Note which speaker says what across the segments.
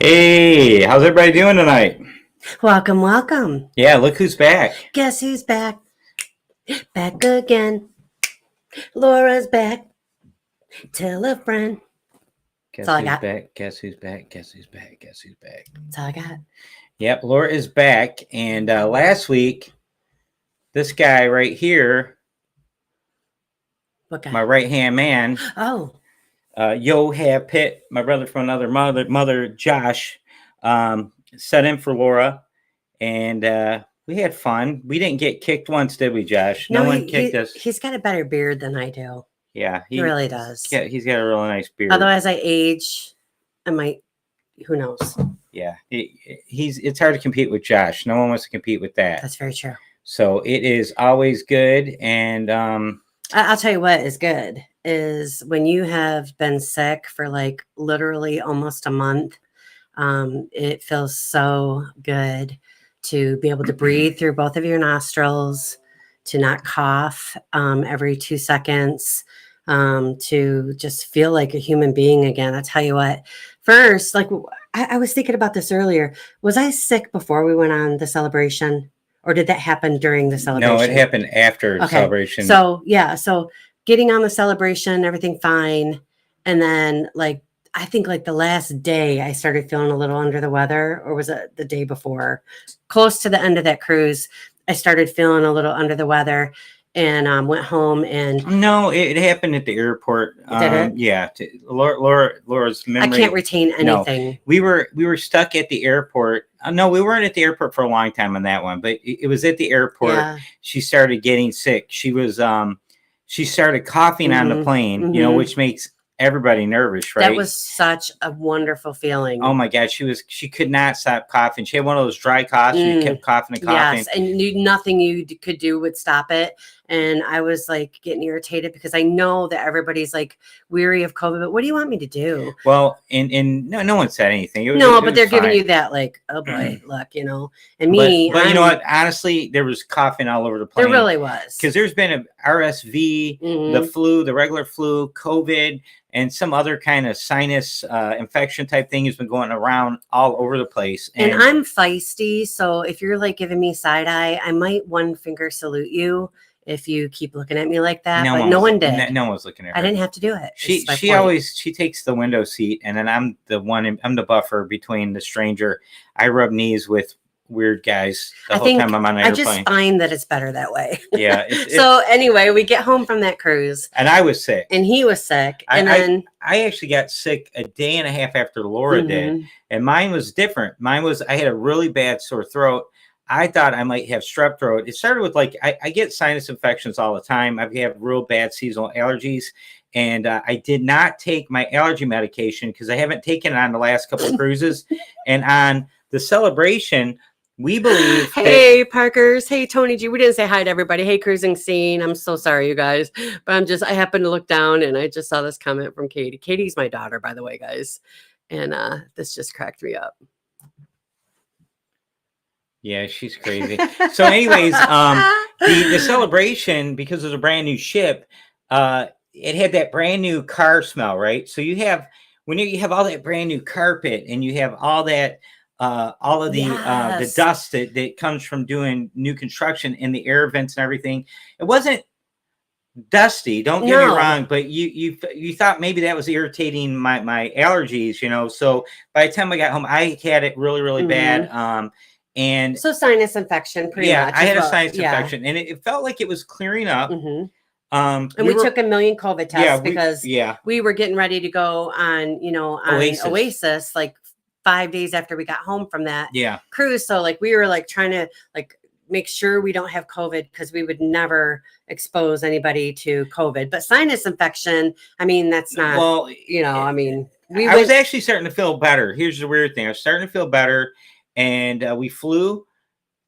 Speaker 1: Hey, how's everybody doing tonight?
Speaker 2: Welcome, welcome.
Speaker 1: Yeah, look who's back.
Speaker 2: Guess who's back? Back again. Laura's back. Tell a friend.
Speaker 1: Guess
Speaker 2: That's all I
Speaker 1: who's
Speaker 2: got.
Speaker 1: back? Guess who's back? Guess who's back? Guess who's back?
Speaker 2: That's all I got.
Speaker 1: Yep, Laura is back. And last week, this guy right here,
Speaker 2: What guy?
Speaker 1: my right-hand man,
Speaker 2: Oh,
Speaker 1: Yo Have Pitt, my brother from another mother Josh, set in for Laura. And we had fun. We didn't get kicked once, did we, Josh? No one kicked us.
Speaker 2: He's got a better beard than I do.
Speaker 1: Yeah,
Speaker 2: He really does.
Speaker 1: Yeah, he's got a really nice beard.
Speaker 2: Although as I age, I might, who knows?
Speaker 1: Yeah, it's hard to compete with Josh. No one wants to compete with that.
Speaker 2: That's very true.
Speaker 1: So it is always good. And
Speaker 2: I'll tell you what is good is when you have been sick for like literally almost a month, it feels so good to be able to breathe through both of your nostrils, to not cough every 2 seconds, to just feel like a human being again. I tell you what, first, like I was thinking about this earlier. Was I sick before we went on the celebration? Or did that happen during the celebration?
Speaker 1: No, it happened after the celebration.
Speaker 2: So yeah, so getting on the celebration, everything fine. And then I think like the last day I started feeling a little under the weather, or was it the day before? Close to the end of that cruise, I started feeling a little under the weather and went home and
Speaker 1: no, it happened at the airport.
Speaker 2: Did it?
Speaker 1: Yeah. Laura's memory.
Speaker 2: I can't retain anything.
Speaker 1: No, we were stuck at the airport. No, we weren't at the airport for a long time on that one, but it was at the airport.
Speaker 2: Yeah.
Speaker 1: She started getting sick. She started coughing on the plane, which makes everybody nervous, right?
Speaker 2: That was such a wonderful feeling.
Speaker 1: Oh my God, she could not stop coughing. She had one of those dry coughs. She kept coughing and coughing.
Speaker 2: Yes, and nothing you could do would stop it. And I was like getting irritated because I know that everybody's like weary of COVID. But what do you want me to do?
Speaker 1: Well, and no one said anything.
Speaker 2: But they're giving you that like, oh boy, look, And me,
Speaker 1: but you know what? Honestly, there was coughing all over the plane.
Speaker 2: There really was,
Speaker 1: because there's been a RSV, the flu, the regular flu, COVID, and some other kind of sinus infection type thing has been going around all over the place.
Speaker 2: And I'm feisty, so if you're like giving me side eye, I might one finger salute you if you keep looking at me like that. But no one did.
Speaker 1: No one was looking at her.
Speaker 2: I didn't have to do it.
Speaker 1: She takes the window seat, and then I'm the buffer between the stranger. I rub knees with weird guys the whole time I'm on an airplane.
Speaker 2: I just find that it's better that way.
Speaker 1: Yeah.
Speaker 2: So anyway, we get home from that cruise,
Speaker 1: and I was sick,
Speaker 2: and he was sick, and
Speaker 1: then I actually got sick a day and a half after Laura did, and mine was different. I had a really bad sore throat. I thought I might have strep throat. It started with I get sinus infections all the time. I have real bad seasonal allergies. And I did not take my allergy medication because I haven't taken it on the last couple of cruises. And on the celebration, we believe.
Speaker 2: Hey, Parkers. Hey, Tony G. We didn't say hi to everybody. Hey, cruising scene. I'm so sorry, you guys. But I happened to look down and I just saw this comment from Katie. Katie's my daughter, by the way, guys. And this just cracked me up.
Speaker 1: Yeah, she's crazy. So anyways, the celebration, because it was a brand new ship, it had that brand new car smell, right? So you have all that brand new carpet and you have all that all of the dust that comes from doing new construction in the air vents and everything. It wasn't dusty, don't get me wrong, but you thought maybe that was irritating my allergies, So by the time I got home, I had it really, really bad. And
Speaker 2: so sinus infection, pretty much.
Speaker 1: I had a sinus infection, and it felt like it was clearing up.
Speaker 2: And we took a million COVID tests because we were getting ready to go on, Oasis like 5 days after we got home from that cruise. So we were trying to make sure we don't have COVID because we would never expose anybody to COVID. But sinus infection, that's not. Well, I
Speaker 1: was actually starting to feel better. Here's the weird thing: I was starting to feel better. And we flew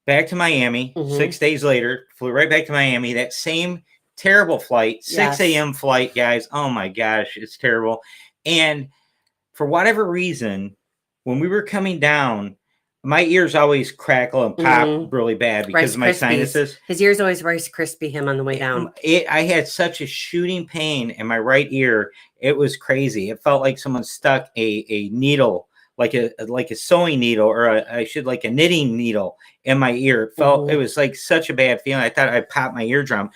Speaker 1: back to Miami 6 days later, flew right back to Miami. That same terrible flight, 6 a.m. flight, guys. Oh, my gosh, it's terrible. And for whatever reason, when we were coming down, my ears always crackle and pop really bad because of my sinuses.
Speaker 2: His ears always Rice Krispie him on the way down.
Speaker 1: I had such a shooting pain in my right ear. It was crazy. It felt like someone stuck a needle like a sewing needle, or like a knitting needle in my ear. It felt it was like such a bad feeling. I thought I popped my eardrum.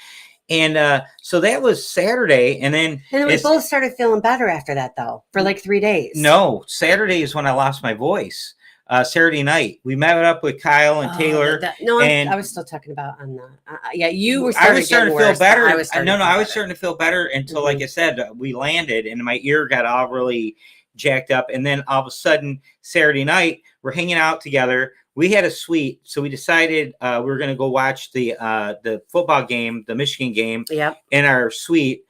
Speaker 1: And so that was Saturday, and then
Speaker 2: we both started feeling better after that, though, for like 3 days.
Speaker 1: No, Saturday is when I lost my voice. Saturday night, we met up with Kyle and Taylor.
Speaker 2: I was still talking about on the. You were.
Speaker 1: I was starting to feel better. I was
Speaker 2: starting
Speaker 1: to feel better until, like I said, we landed, and my ear got all really jacked up. And then all of a sudden, Saturday night, we're hanging out together. We had a suite, so we decided we were going to go watch the football game, the Michigan game, in our suite.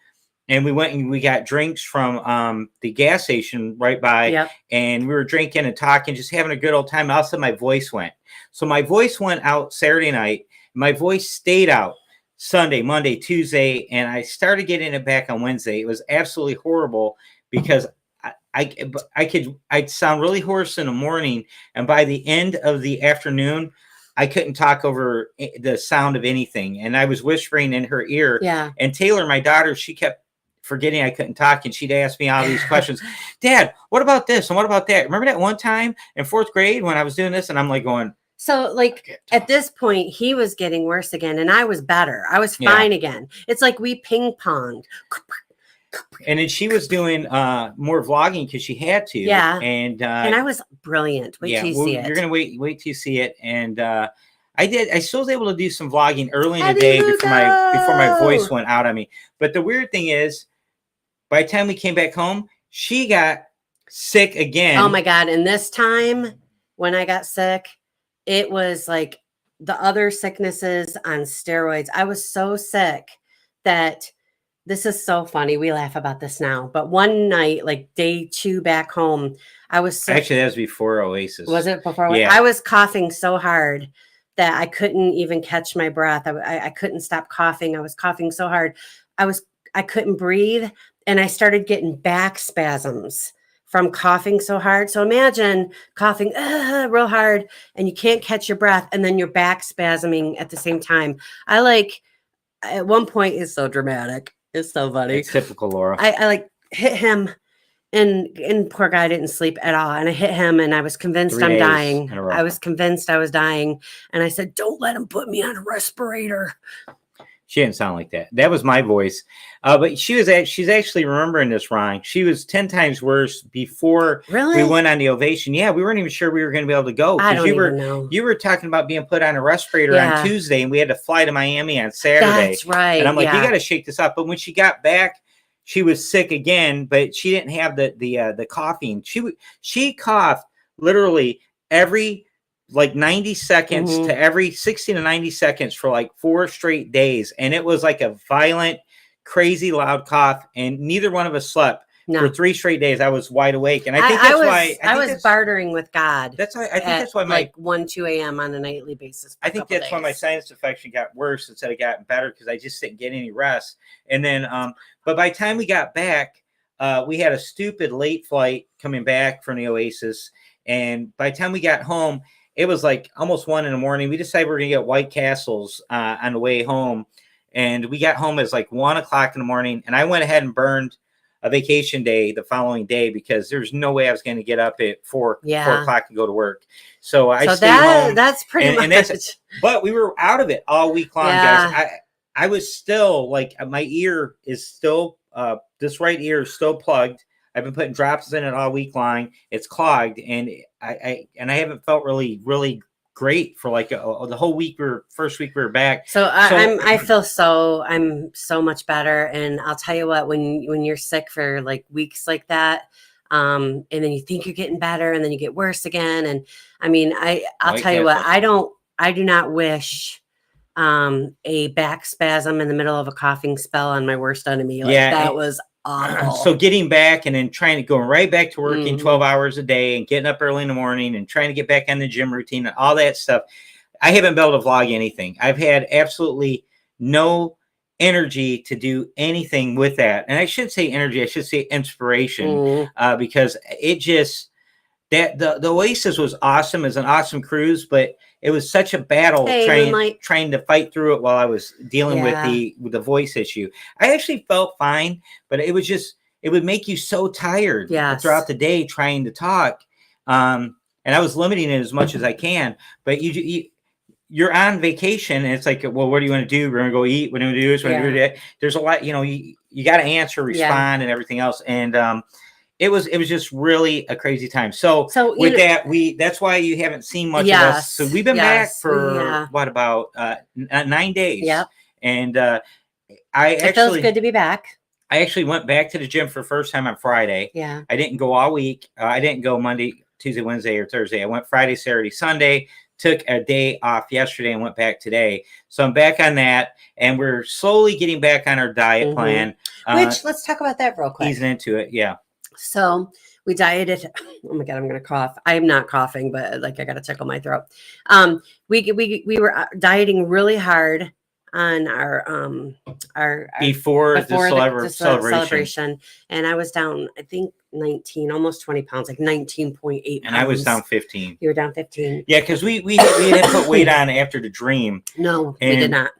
Speaker 1: And we went and we got drinks from the gas station right by, and we were drinking and talking, just having a good old time. All of a sudden, my voice went. So my voice went out Saturday night. My voice stayed out Sunday, Monday, Tuesday, and I started getting it back on Wednesday. It was absolutely horrible because I'd sound really hoarse in the morning, and by the end of the afternoon, I couldn't talk over the sound of anything, and I was whispering in her ear. And Taylor, my daughter, she kept forgetting I couldn't talk, and she'd ask me all these questions. Dad, what about this and what about that? Remember that one time in 4th grade when I was doing this? And I'm like going.
Speaker 2: So like at this point, he was getting worse again, and I was better. I was fine again. It's like we ping ponged.
Speaker 1: And then she was doing more vlogging because she had to. And
Speaker 2: I was brilliant. Wait till you see it.
Speaker 1: You're gonna wait till you see it. And I still was able to do some vlogging early in the day before my voice went out on me. But the weird thing is, by the time we came back home, she got sick again.
Speaker 2: Oh my God. And this time when I got sick, it was like the other sicknesses on steroids. I was so sick that this is so funny. We laugh about this now. But one night, like day 2 back home, I was sick.
Speaker 1: Actually, that was before Oasis.
Speaker 2: Was it before?
Speaker 1: Yeah.
Speaker 2: I was coughing so hard that I couldn't even catch my breath. I couldn't stop coughing. I was coughing so hard. I couldn't breathe. And I started getting back spasms from coughing so hard. So imagine coughing real hard and you can't catch your breath, and then you're back spasming at the same time. At one point, it's so dramatic. It's so funny.
Speaker 1: It's typical Laura.
Speaker 2: I like hit him, and poor guy didn't sleep at all. And I hit him, and I was convinced I'm dying. I was convinced I was dying. And I said, "Don't let him put me on a respirator."
Speaker 1: She didn't sound like that. That was my voice. But she's actually remembering this wrong. She was 10 times worse before we went on the Ovation. Yeah, we weren't even sure we were going to be able to go.
Speaker 2: I don't even know.
Speaker 1: You were talking about being put on a respirator on Tuesday, and we had to fly to Miami on Saturday.
Speaker 2: That's right.
Speaker 1: And I'm like, you got to shake this up. But when she got back, she was sick again, but she didn't have the coughing. She coughed literally every 90 seconds to every 60 to 90 seconds for like 4 straight days. And it was like a violent, crazy loud cough. And neither one of us slept for 3 straight days. I was wide awake. And I think that's why
Speaker 2: I was bartering with God.
Speaker 1: That's why I think that's why my
Speaker 2: 1-2 a.m. on a nightly basis.
Speaker 1: I think that's why my sinus infection got worse instead of gotten better, because I just didn't get any rest. And then but by the time we got back, we had a stupid late flight coming back from the Oasis. And by the time we got home, it was like almost 1 a.m. We decided we were going to get White Castles on the way home. And we got home as like 1 o'clock in the morning. And I went ahead and burned a vacation day the following day, because there's no way I was going to get up at 4 o'clock and go to work. So I stayed home.
Speaker 2: That's pretty much.
Speaker 1: But we were out of it all week long, guys. I was still like, my ear is still, this right ear is still plugged. I've been putting drops in it all week long. It's clogged, and I haven't felt really, really great for like the whole week. First week we were back.
Speaker 2: So I'm so much better. And I'll tell you what, when you're sick for like weeks like that, and then you think you're getting better, and then you get worse again. And I mean, I'll tell you what, I do not wish a back spasm in the middle of a coughing spell on my worst enemy. That was awful.
Speaker 1: So getting back and then going right back to working 12 hours a day and getting up early in the morning and trying to get back on the gym routine and all that stuff. I haven't been able to vlog anything. I've had absolutely no energy to do anything with that. And I should say energy, I should say inspiration, because it just, the Oasis was awesome. It was an awesome cruise, but it was such a battle trying to fight through it while I was dealing with the voice issue. I actually felt fine, but it would make you so tired throughout the day trying to talk. And I was limiting it as much as I can. But you're on vacation, and it's like, well, what do you want to do? We're gonna go eat. What do we do this? What do we do that? There's a lot, you got to answer, respond, and everything else. And it was just really a crazy time. So with that, that's why you haven't seen much of us. So we've been back for what, about 9 days.
Speaker 2: Yep.
Speaker 1: And
Speaker 2: it feels good to be back.
Speaker 1: I actually went back to the gym for the first time on Friday.
Speaker 2: Yeah.
Speaker 1: I didn't go all week. I didn't go Monday, Tuesday, Wednesday, or Thursday. I went Friday, Saturday, Sunday. Took a day off yesterday and went back today. So I'm back on that, and we're slowly getting back on our diet plan.
Speaker 2: Which, let's talk about that real quick.
Speaker 1: Easing into it, yeah.
Speaker 2: So we dieted. Oh my God, I'm going to cough. I am not coughing, but like I got to tickle my throat. We were dieting really hard on our before the celebration, and I was down, I think 19, almost 20 pounds, like 19.8 pounds.
Speaker 1: And I was down 15.
Speaker 2: You were down 15.
Speaker 1: Yeah, because we had put weight on after the dream.
Speaker 2: No, we did not.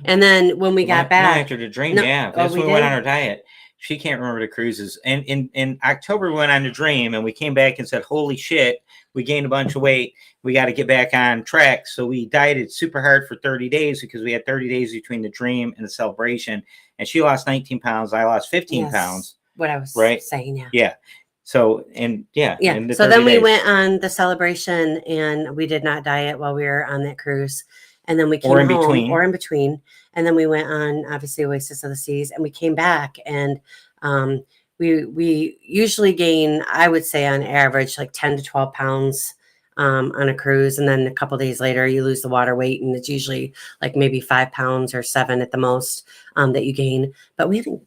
Speaker 2: And then when we got back
Speaker 1: after the dream, that's when we went on our diet. She can't remember the cruises. And in October, we went on the dream, and we came back and said, holy shit, we gained a bunch of weight. We got to get back on track. So we dieted super hard for 30 days because we had 30 days between the dream and the celebration. And she lost 19 pounds. I lost 15 pounds.
Speaker 2: What I was saying, yeah.
Speaker 1: Yeah. So,
Speaker 2: yeah. So then we went on the celebration, and we did not diet while we were on that cruise. And then we came home, or in between. And then we went on, obviously, Oasis of the Seas, and we came back, and we usually gain, I would say on average, like 10 to 12 pounds on a cruise. And then a couple of days later, you lose the water weight, and it's usually like maybe 5 pounds or 7 at the most that you gain. But we didn't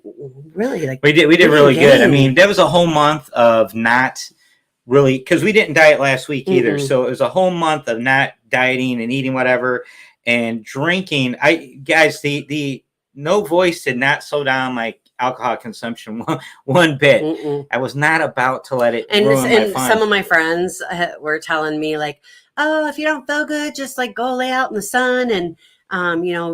Speaker 2: really we did
Speaker 1: really good. I mean, that was a whole month of not really, because we didn't diet last week either. So it was a whole month of not dieting and eating whatever and drinking. Guys, the No Voice did not slow down my alcohol consumption one bit. I was not about to let it ruin my fun.
Speaker 2: Some of my friends were telling me like, oh, if you don't feel good, just like go lay out in the sun and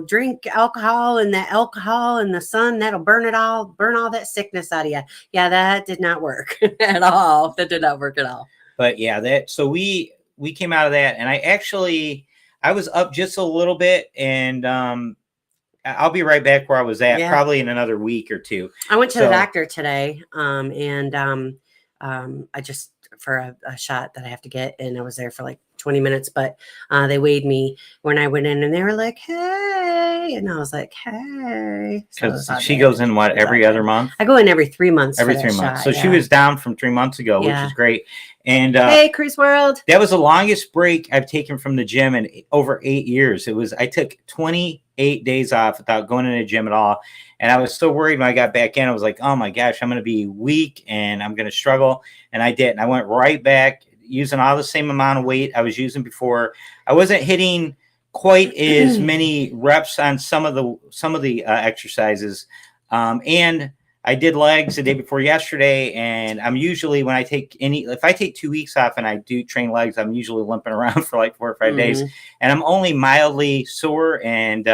Speaker 2: drink alcohol, and that alcohol and the sun, that'll burn all that sickness out of you. Yeah, that did not work at all. That did not work at all.
Speaker 1: But yeah, so we came out of that, and I was up just a little bit, and I'll be right back where I was at, probably in another week or two.
Speaker 2: I went to the doctor today, and I just, for a shot that I have to get, and I was there for like 20 minutes, but they weighed me when I went in, and they were like, hey, and I was like, hey.
Speaker 1: Because she goes in every other month?
Speaker 2: I go in every 3 months.
Speaker 1: Every 3 months. So she was down from 3 months ago, which is great. And
Speaker 2: hey, Cruise World.
Speaker 1: That was the longest break I've taken from the gym in over 8 years. I took 28 days off without going to the gym at all. And I was still worried when I got back in. I was like, oh my gosh, I'm going to be weak and I'm going to struggle. And I did. And I went right back using all the same amount of weight I was using before. I wasn't hitting quite as many reps on some of the exercises. And I did legs the day before yesterday, and I'm usually, if I take 2 weeks off and I do train legs, I'm usually limping around for like 4 or 5 days, and I'm only mildly sore, and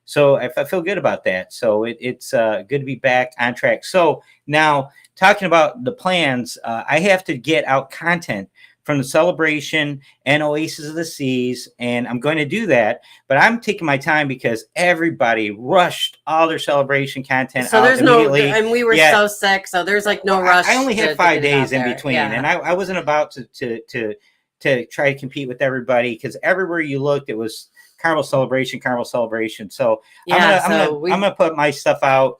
Speaker 1: so I feel good about that. So it's good to be back on track. So now, talking about the plans, I have to get out content from the celebration and Oasis of the Seas, and I'm going to do that, but I'm taking my time because everybody rushed all their celebration content
Speaker 2: so
Speaker 1: out
Speaker 2: there's
Speaker 1: immediately.
Speaker 2: And we were so sick, so there's like no rush.
Speaker 1: I only had 5 days in between, and I wasn't about to try to compete with everybody, because everywhere you looked, it was Carnival Celebration. So I'm gonna put my stuff out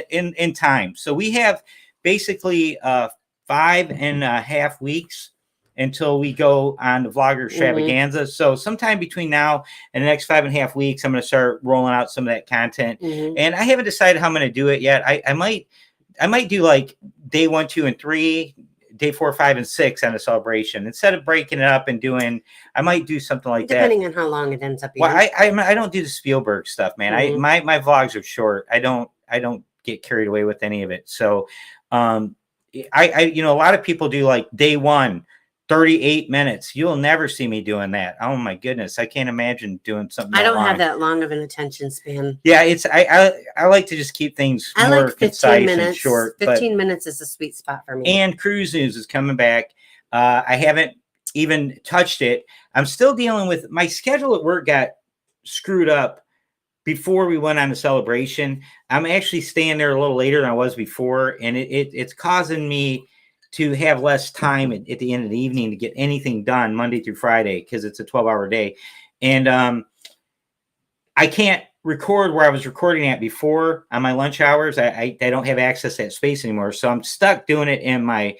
Speaker 1: in time. So we have basically 5.5 weeks until we go on the Vlogger Extravaganza. So sometime between now and the next 5.5 weeks, I'm going to start rolling out some of that content. And I haven't decided how I'm going to do it yet. I might do like day 1, 2, and 3, day 4, 5, and 6 on a celebration. Instead of breaking it up and I might do something like
Speaker 2: depending on how long it ends up being.
Speaker 1: Well, I don't do the Spielberg stuff, man. My vlogs are short. I don't get carried away with any of it. So a lot of people do like day 1, 38 minutes. You'll never see me doing that. Oh my goodness. I can't imagine doing something
Speaker 2: I don't have that long of an attention span.
Speaker 1: Yeah, I like to just keep things more concise and short.
Speaker 2: 15 minutes is a sweet spot for me.
Speaker 1: And cruise news is coming back. I haven't even touched it. I'm still dealing with my schedule at work got screwed up before we went on the celebration. I'm actually staying there a little later than I was before, and it's causing me to have less time at the end of the evening to get anything done Monday through Friday because it's a 12-hour day. And I can't record where I was recording at before on my lunch hours. I don't have access to that space anymore. So I'm stuck doing it in my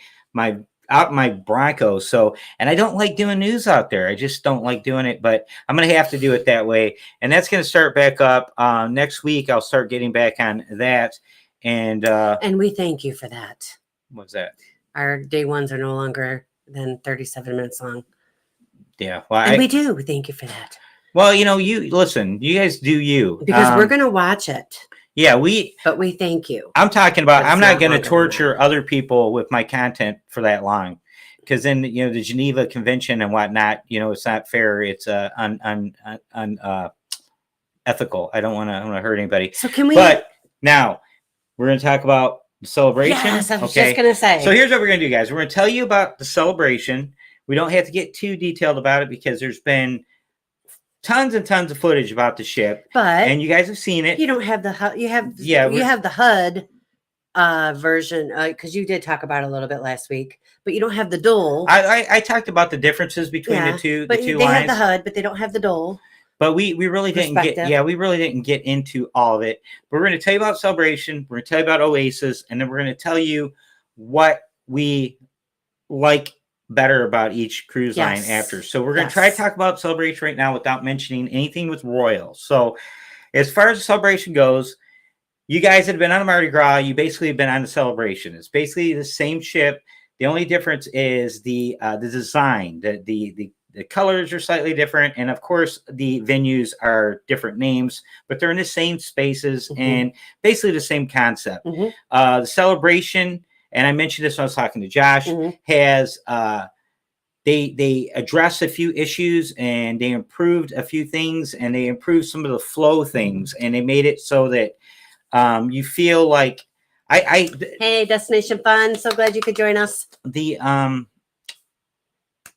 Speaker 1: Bronco. So, and I don't like doing news out there. I just don't like doing it, but I'm going to have to do it that way. And that's going to start back up next week. I'll start getting back on that. And
Speaker 2: we thank you for that.
Speaker 1: What's that?
Speaker 2: Our day ones are no longer than 37 minutes long.
Speaker 1: Yeah. Well,
Speaker 2: and we do. We thank you for that.
Speaker 1: Well, you listen, you guys do you.
Speaker 2: Because we're going to watch it.
Speaker 1: Yeah,
Speaker 2: but we thank you.
Speaker 1: I'm talking about, I'm not going to torture other people with my content for that long. Because then, the Geneva Convention and whatnot, it's not fair. It's ethical. I don't want to hurt anybody.
Speaker 2: So can we?
Speaker 1: But now we're going to talk about the celebration.
Speaker 2: Yes, I was just going to say.
Speaker 1: So here's what we're going to do, guys. We're going to tell you about the celebration. We don't have to get too detailed about it because there's been tons and tons of footage about the ship, and you guys have seen it.
Speaker 2: You don't have the HUD. You have the HUD version because you did talk about it a little bit last week, but you don't have the Dole.
Speaker 1: I talked about the differences between the two lines.
Speaker 2: They have the HUD, but they don't have the Dole.
Speaker 1: But we really didn't get into all of it. But we're going to tell you about Celebration. We're going to tell you about Oasis, and then we're going to tell you what we like better about each cruise line after. So we're going to try to talk about Celebration right now without mentioning anything with Royal. So as far as the Celebration goes, you guys that have been on the Mardi Gras, you basically have been on the Celebration. It's basically the same ship. The only difference is the design. The colors are slightly different, and of course the venues are different names, but they're in the same spaces and basically the same concept. The Celebration, and I mentioned this when I was talking to Josh, has they addressed a few issues and they improved a few things, and they improved some of the flow things, and they made it so that you feel like
Speaker 2: hey, Destination Fun, so glad you could join us.
Speaker 1: The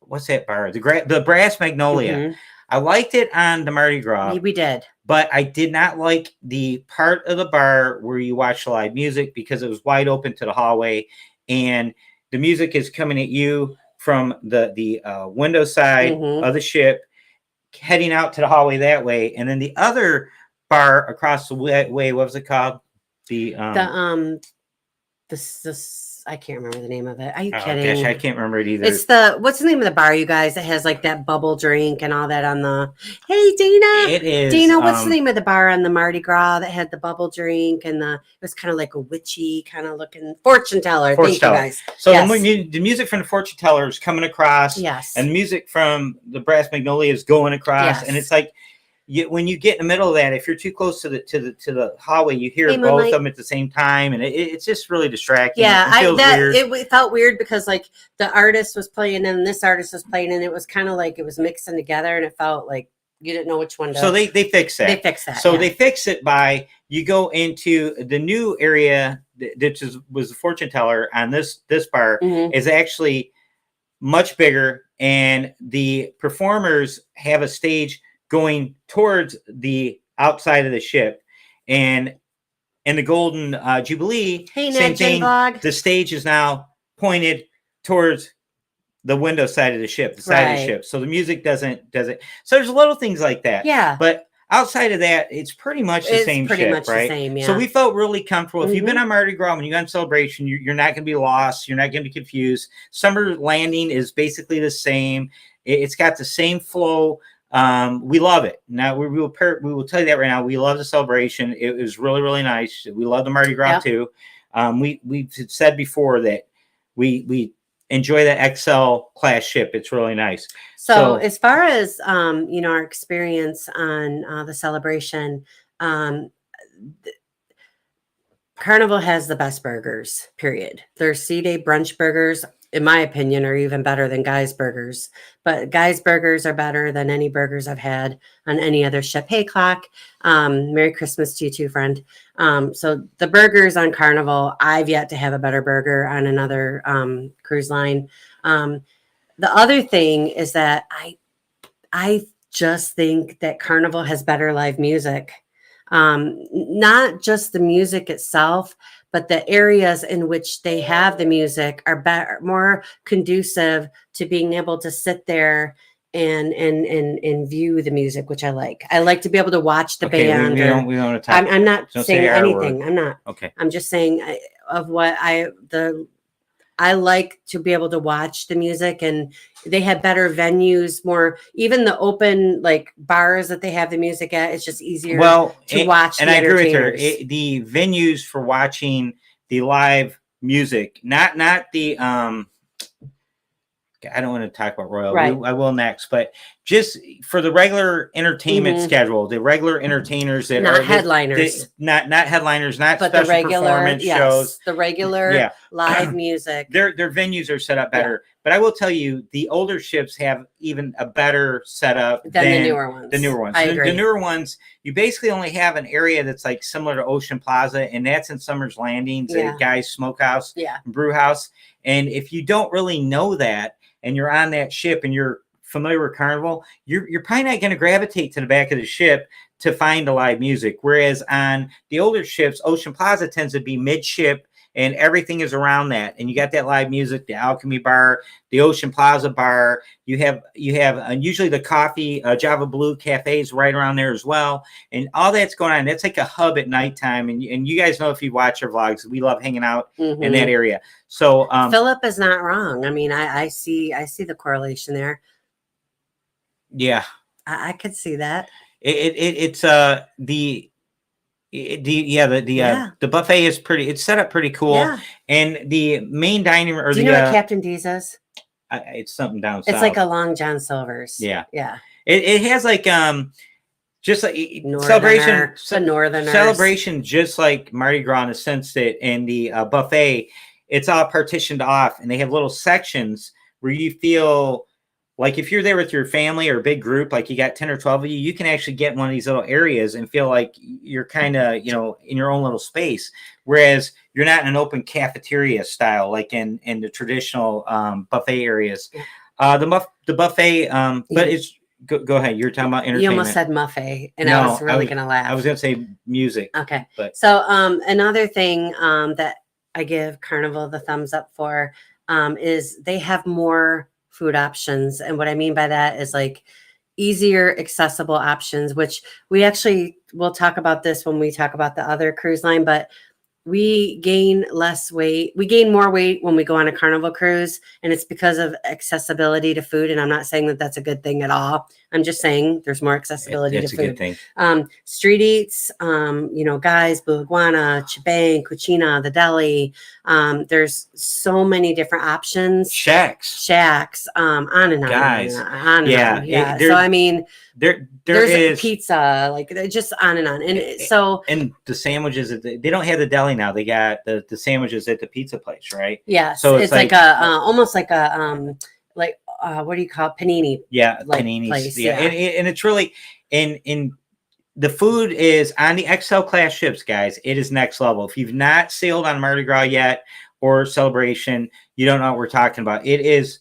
Speaker 1: what's that bar? The Brass Magnolia. I liked it on the Mardi Gras.
Speaker 2: We did.
Speaker 1: But I did not like the part of the bar where you watch live music because it was wide open to the hallway, and the music is coming at you from the window side of the ship, heading out to the hallway that way. And then the other bar across the way, what was it called? I can't remember the name of it. Are you kidding? Gosh, I can't remember it either.
Speaker 2: It's what's the name of the bar, you guys, that has like that bubble drink and all that on the, hey, Dana.
Speaker 1: It is.
Speaker 2: Dana, what's the name of the bar on the Mardi Gras that had the bubble drink and it was kind of like a witchy kind of looking Fortune Teller. Thank you, guys.
Speaker 1: So the music from the Fortune Teller is coming across.
Speaker 2: Yes.
Speaker 1: And the music from the Brass Magnolia is going across. Yes. And it's like, when you get in the middle of that, if you're too close to the hallway, you hear both of them at the same time, and it's just really distracting.
Speaker 2: Yeah, it felt weird because like the artist was playing and this artist was playing, and it was kind of like it was mixing together, and it felt like you didn't know which one to. So
Speaker 1: they fixed that.
Speaker 2: They fixed that.
Speaker 1: So they fix it by you go into the new area that was the Fortune Teller on this bar is actually much bigger, and the performers have a stage going towards the outside of the ship, and in the Golden Jubilee, same thing. The stage is now pointed towards the window side of the ship, the side of the ship. So the music doesn't. So there's little things like that.
Speaker 2: Yeah.
Speaker 1: But outside of that, it's pretty much the same ship, right?
Speaker 2: Yeah.
Speaker 1: So we felt really comfortable. If you've been on Mardi Gras, when you go on Celebration, you're not going to be lost. You're not going to be confused. Summer Landing is basically the same. It's got the same flow. We love it. Now we will tell you that right now. We love the Celebration. It was really, really nice. We love the Mardi Gras too. We've said before that we enjoy the XL class ship. It's really nice.
Speaker 2: So as far as our experience on the Celebration, Carnival has the best burgers, period. Their C-Day brunch burgers, in my opinion, are even better than Guy's Burgers. But Guy's Burgers are better than any burgers I've had on any other ship. Hey, Clock. Merry Christmas to you too, friend. So the burgers on Carnival, I've yet to have a better burger on another cruise line. the other thing is that I just think that Carnival has better live music. Not just the music itself, but the areas in which they have the music are better, more conducive to being able to sit there and view the music, which I like. I like to be able to watch the band.
Speaker 1: We don't want to talk.
Speaker 2: I'm not
Speaker 1: Don't
Speaker 2: saying
Speaker 1: say our
Speaker 2: anything.
Speaker 1: word.
Speaker 2: I'm not.
Speaker 1: Okay.
Speaker 2: I'm just saying of what I like to be able to watch the music, and they have better venues, more even the open like bars that they have the music at. It's just easier to watch.
Speaker 1: And
Speaker 2: the
Speaker 1: I agree with her.
Speaker 2: entertainers.
Speaker 1: The venues for watching the live music, not the I don't want to talk about Royal.
Speaker 2: Right.
Speaker 1: I will next, but just for the regular entertainment schedule, the regular entertainers that
Speaker 2: not
Speaker 1: are
Speaker 2: headliners,
Speaker 1: not headliners, not
Speaker 2: but
Speaker 1: special
Speaker 2: the regular
Speaker 1: performance shows,
Speaker 2: the regular live music.
Speaker 1: Their venues are set up better. But I will tell you, the older ships have even a better setup
Speaker 2: than the newer ones.
Speaker 1: The newer ones.
Speaker 2: I agree.
Speaker 1: The newer ones, you basically only have an area that's like similar to Ocean Plaza, and that's in Summers Landings, the Guy's Smokehouse, Brew House. And if you don't really know that, and you're on that ship and you're familiar with Carnival, you're probably not going to gravitate to the back of the ship to find the live music. Whereas on the older ships, Ocean Plaza tends to be midship and everything is around that. And you got that live music, the Alchemy Bar, the Ocean Plaza Bar. You have usually the coffee, Java Blue cafes right around there as well. And all that's going on. That's like a hub at nighttime. And you guys know, if you watch our vlogs, we love hanging out in that area. So
Speaker 2: Philip is not wrong. I mean, I see the correlation there.
Speaker 1: Yeah,
Speaker 2: I could see that.
Speaker 1: It's the buffet is pretty. It's set up pretty cool, and the main dining room. Or
Speaker 2: do you know what Captain D's is?
Speaker 1: It's something down south.
Speaker 2: It's like a Long John Silver's.
Speaker 1: Yeah.
Speaker 2: It
Speaker 1: has like just like
Speaker 2: Northerner,
Speaker 1: celebration, just like Mardi Gras in the sense that in the buffet, it's all partitioned off, and they have little sections where you feel like if you're there with your family or a big group, like you got 10 or 12 of you, you can actually get in one of these little areas and feel like you're kind of, in your own little space. Whereas you're not in an open cafeteria style, like in the traditional buffet areas. The buffet, but it's, go ahead. You're talking about entertainment.
Speaker 2: You almost said Muffet, and I was really going to laugh.
Speaker 1: I was going to say music.
Speaker 2: Okay.
Speaker 1: But
Speaker 2: so another thing that I give Carnival the thumbs up for is they have more food options. And what I mean by that is like easier accessible options, which we actually will talk about this when we talk about the other cruise line, but we gain less weight. We gain more weight when we go on a Carnival cruise, and it's because of accessibility to food. And I'm not saying that that's a good thing at all. I'm just saying there's more accessibility to food.
Speaker 1: That's a good thing.
Speaker 2: Street eats, Guys, Blue Iguana, Chibang, Cucina, the Deli. There's so many different options.
Speaker 1: Shacks,
Speaker 2: on and on.
Speaker 1: Guys.
Speaker 2: On and on. Yeah. So I mean, there's
Speaker 1: is
Speaker 2: pizza, like just on and on. And so,
Speaker 1: and the sandwiches, they don't have the deli now. They got the sandwiches at the pizza place, right?
Speaker 2: Yeah. So it's like a almost like a what do you call it? Panini?
Speaker 1: Yeah,
Speaker 2: like
Speaker 1: paninis.
Speaker 2: Place,
Speaker 1: yeah. And it's really in the food is on the XL class ships, guys. It is next level. If you've not sailed on Mardi Gras yet or Celebration, you don't know what we're talking about. It is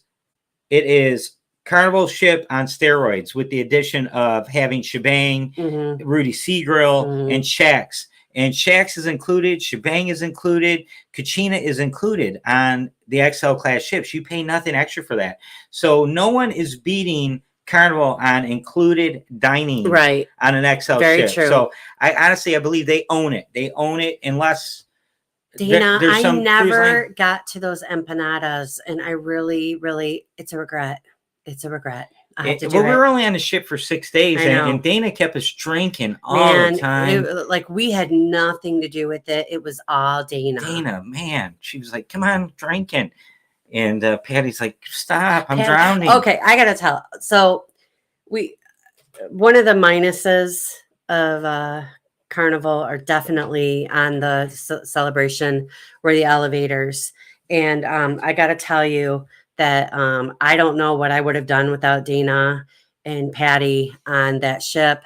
Speaker 1: Carnival ship on steroids with the addition of having Shebang, Rudy Sea Grill, and Shacks. And Shacks is included. Shebang is included. Cucina is included on the XL class ships. You pay nothing extra for that. So no one is beating Carnival on included dining on an XL
Speaker 2: Very
Speaker 1: ship.
Speaker 2: True.
Speaker 1: So I believe they own it. They own it unless
Speaker 2: Dana, I never got to those empanadas, and I really, really, it's a regret. It's a regret. I have to do
Speaker 1: we were only on the ship for 6 days, and Dana kept us drinking all the time.
Speaker 2: Like we had nothing to do with it. It was all Dana.
Speaker 1: Dana, man, she was like, "Come on, drinking," and Patty's like, "Stop, I'm drowning."
Speaker 2: Okay, I gotta tell. So one of the minuses of Carnival are definitely on the Celebration were the elevators, and I gotta tell you that I don't know what I would have done without Dana and Patty on that ship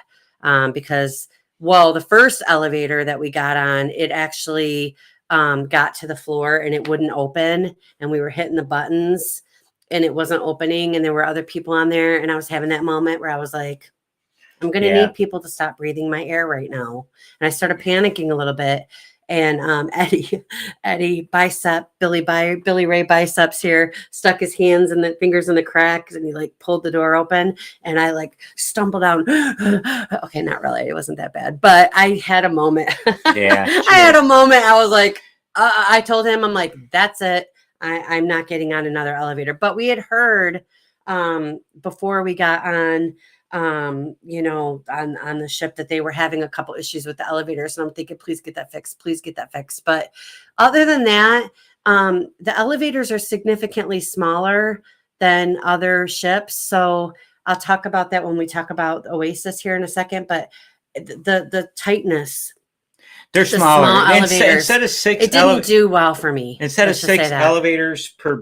Speaker 2: because, the first elevator that we got on, it actually got to the floor and it wouldn't open, and we were hitting the buttons. and it wasn't opening, and there were other people on there, and I was having that moment where I was like, I'm going to
Speaker 1: Yeah.
Speaker 2: need people to stop breathing my air right now. And I started panicking a little bit. And Eddie Bicep, Billy Ray Biceps here, stuck his hands and the fingers in the cracks, and he like pulled the door open, and I like stumbled down. Okay, not really. It wasn't that bad, but I had a moment.
Speaker 1: Yeah,
Speaker 2: I had a moment. I was like, I told him, I'm like, that's it. I'm not getting on another elevator. But we had heard before we got on, you know, on the ship that they were having a couple issues with the elevators. And I'm thinking, please get that fixed. Please get that fixed. But other than that, the elevators are significantly smaller than other ships. So I'll talk about that when we talk about Oasis here in a second. But the tightness,
Speaker 1: they're
Speaker 2: the
Speaker 1: smaller.
Speaker 2: small elevators,
Speaker 1: Instead of six,
Speaker 2: it didn't do well for me.
Speaker 1: instead of
Speaker 2: Let's just say
Speaker 1: 6
Speaker 2: that.
Speaker 1: elevators per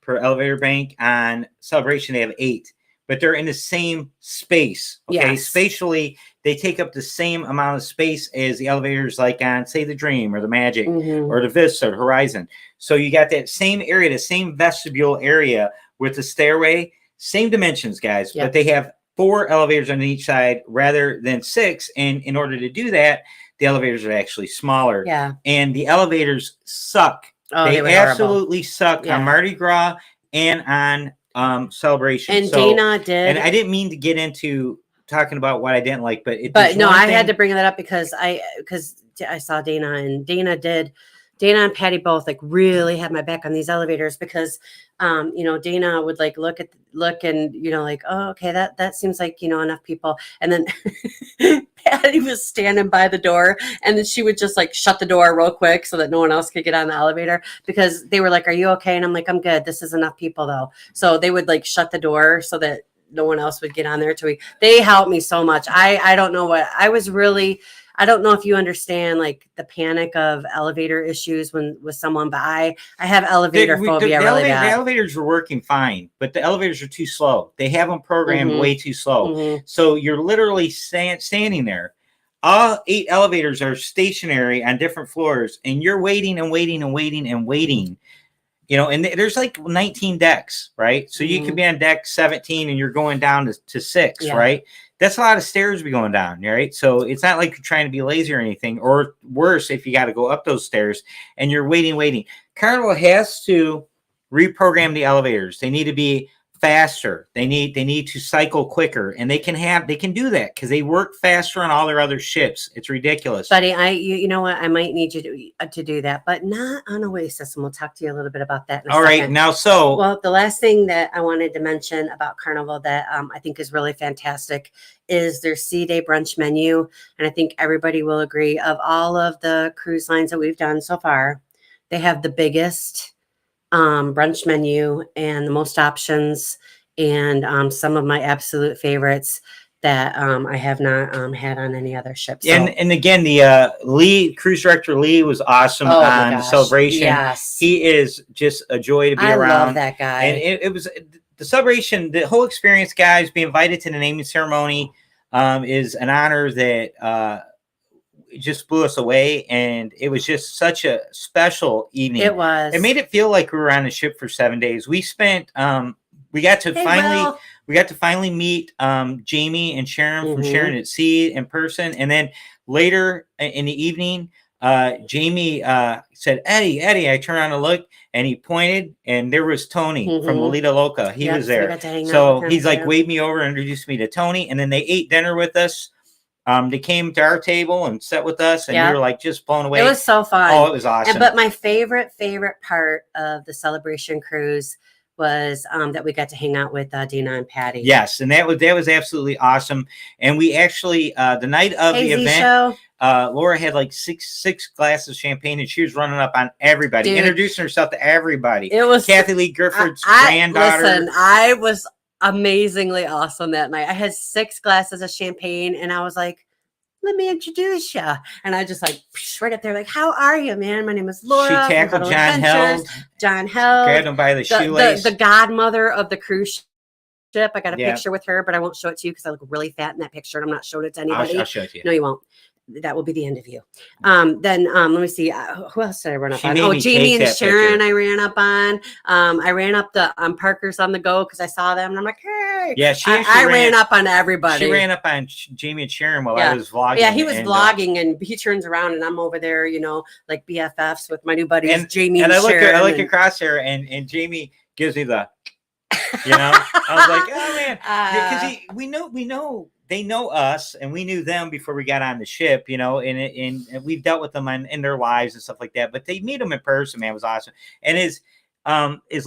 Speaker 1: elevator bank on Celebration, they have 8, but they're in the same space. Okay,
Speaker 2: Yes.
Speaker 1: spatially, they take up the same amount of space as the elevators, like on, say, the Dream or the Magic or the Vista or Horizon. So you got that same area, the same vestibule area with the stairway, same dimensions, guys,
Speaker 2: Yep.
Speaker 1: but they have 4 elevators on each side rather than 6. And in order to do that, the elevators are actually smaller.
Speaker 2: Yeah.
Speaker 1: And the elevators suck.
Speaker 2: Oh,
Speaker 1: they
Speaker 2: were
Speaker 1: absolutely suck
Speaker 2: Yeah.
Speaker 1: on Mardi Gras and on Celebration.
Speaker 2: And
Speaker 1: So,
Speaker 2: Dana did.
Speaker 1: and I didn't mean to get into talking about what I didn't like, but
Speaker 2: no, I had to bring that up because I saw Dana, and Dana and Patty both like really had my back on these elevators because you know, Dana would like look and, you know, like, oh, okay, that seems like, you know, enough people. And then Patty was standing by the door, and then she would just like shut the door real quick so that no one else could get on the elevator, because they were like, are you okay? And I'm like, I'm good. This is enough people though. So they would like shut the door so that no one else would get on there. They helped me so much. I don't know what I was really, I don't know if you understand like the panic of elevator issues with someone, but I have elevator phobia really bad.
Speaker 1: The elevators were working fine, but the elevators are too slow. They have them programmed way too slow. So you're literally standing there. All 8 elevators are stationary on different floors, and you're waiting and waiting and waiting and waiting. You know, and there's like 19 decks, right? So you could be on deck 17 and you're going down to 6, right? That's a lot of stairs to be going down, right? So it's not like you're trying to be lazy or anything, or worse, if you got to go up those stairs and you're waiting. Carnival has to reprogram the elevators. They need to be faster. They need to cycle quicker, and they can do that because they work faster on all their other ships. It's ridiculous.
Speaker 2: Buddy, you know what? I might need you to do that, but not on Oasis, and we'll talk to you a little bit about that in a second.
Speaker 1: Right, now
Speaker 2: well, the last thing that I wanted to mention about Carnival that I think is really fantastic is their Sea Day brunch menu, and I think everybody will agree, of all of the cruise lines that we've done so far, they have the biggest brunch menu and the most options, and some of my absolute favorites that I have not had on any other ship. So.
Speaker 1: And again, the Lee, cruise director Lee, was awesome on the Celebration.
Speaker 2: Yes.
Speaker 1: He is just a joy to be around.
Speaker 2: I love that guy.
Speaker 1: And it was the Celebration, the whole experience, guys. Being invited to the naming ceremony is an honor that just blew us away, and it was just such a special evening.
Speaker 2: It was.
Speaker 1: It made it feel like we were on the ship for 7 days. We spent we got to finally meet Jamie and Sharon from Sharon at Sea in person, and then later in the evening, Jamie said, Eddie, I turned around to look, and he pointed, and there was Tony from Lolita Loca. He was there. So he's like, waved me over and introduced me to Tony, and then they ate dinner with us. They came to our table and sat with us, and we were like just blown away.
Speaker 2: It was so fun.
Speaker 1: Oh, it was awesome.
Speaker 2: But my favorite part of the Celebration cruise was that we got to hang out with Dina and Patty.
Speaker 1: Yes, and that was absolutely awesome. And we actually the night of the event, Laura had like six glasses of champagne, and she was running up on everybody, introducing herself to everybody. It was Kathy Lee Griffith's granddaughter.
Speaker 2: Listen, I was amazingly awesome that night. I had 6 glasses of champagne, and I was like, let me introduce you. And I just like right up there, like, how are you, man? My name is Laura.
Speaker 1: She tackled John Held.
Speaker 2: Grabbed
Speaker 1: him by the shoelace.
Speaker 2: The godmother of the cruise ship. I got a picture with her, but I won't show it to you because I look really fat in that picture, and I'm not showing it to anybody.
Speaker 1: I'll show it to you.
Speaker 2: No, you won't. that will be the end of you. Then let me see. Who else did I run up
Speaker 1: She
Speaker 2: on?
Speaker 1: made
Speaker 2: Oh,
Speaker 1: me
Speaker 2: Jamie
Speaker 1: take
Speaker 2: and
Speaker 1: that
Speaker 2: Sharon.
Speaker 1: picture.
Speaker 2: I ran up on. I ran up the Parker's on the go because I saw them and I'm like, hey.
Speaker 1: Yeah, she
Speaker 2: I
Speaker 1: actually
Speaker 2: ran up on everybody.
Speaker 1: She ran up on Jamie and Sharon while
Speaker 2: Yeah.
Speaker 1: I was vlogging.
Speaker 2: Yeah, he was
Speaker 1: and,
Speaker 2: vlogging and he turns around and I'm over there, you know, like BFFs with my new buddies,
Speaker 1: and
Speaker 2: Jamie
Speaker 1: and
Speaker 2: and
Speaker 1: I look
Speaker 2: Sharon.
Speaker 1: I look across there and Jamie gives me the, you know, I was like, oh man, because we know they know us and we knew them before we got on the ship, you know, and we've dealt with them in their lives and stuff like that. But they meet them in person, man, it was awesome. And as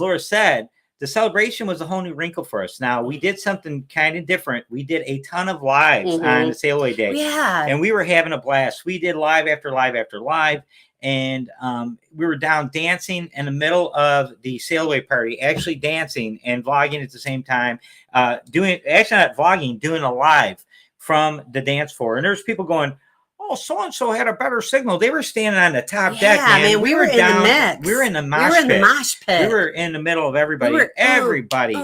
Speaker 1: Laura said, the celebration was a whole new wrinkle for us. Now we did something kind of different. We did a ton of lives on the sail away day.
Speaker 2: Yeah.
Speaker 1: And we were having a blast. We did live after live after live. And we were down dancing in the middle of the sail away party, actually dancing and vlogging at the same time, doing not vlogging, doing a live from the dance floor. And there's people going, oh, so-and-so had a better signal. They were standing on the top deck, man.
Speaker 2: We were
Speaker 1: down,
Speaker 2: in the mix.
Speaker 1: We were in the mosh
Speaker 2: pit.
Speaker 1: The mosh pit. We were in the middle of everybody. Everybody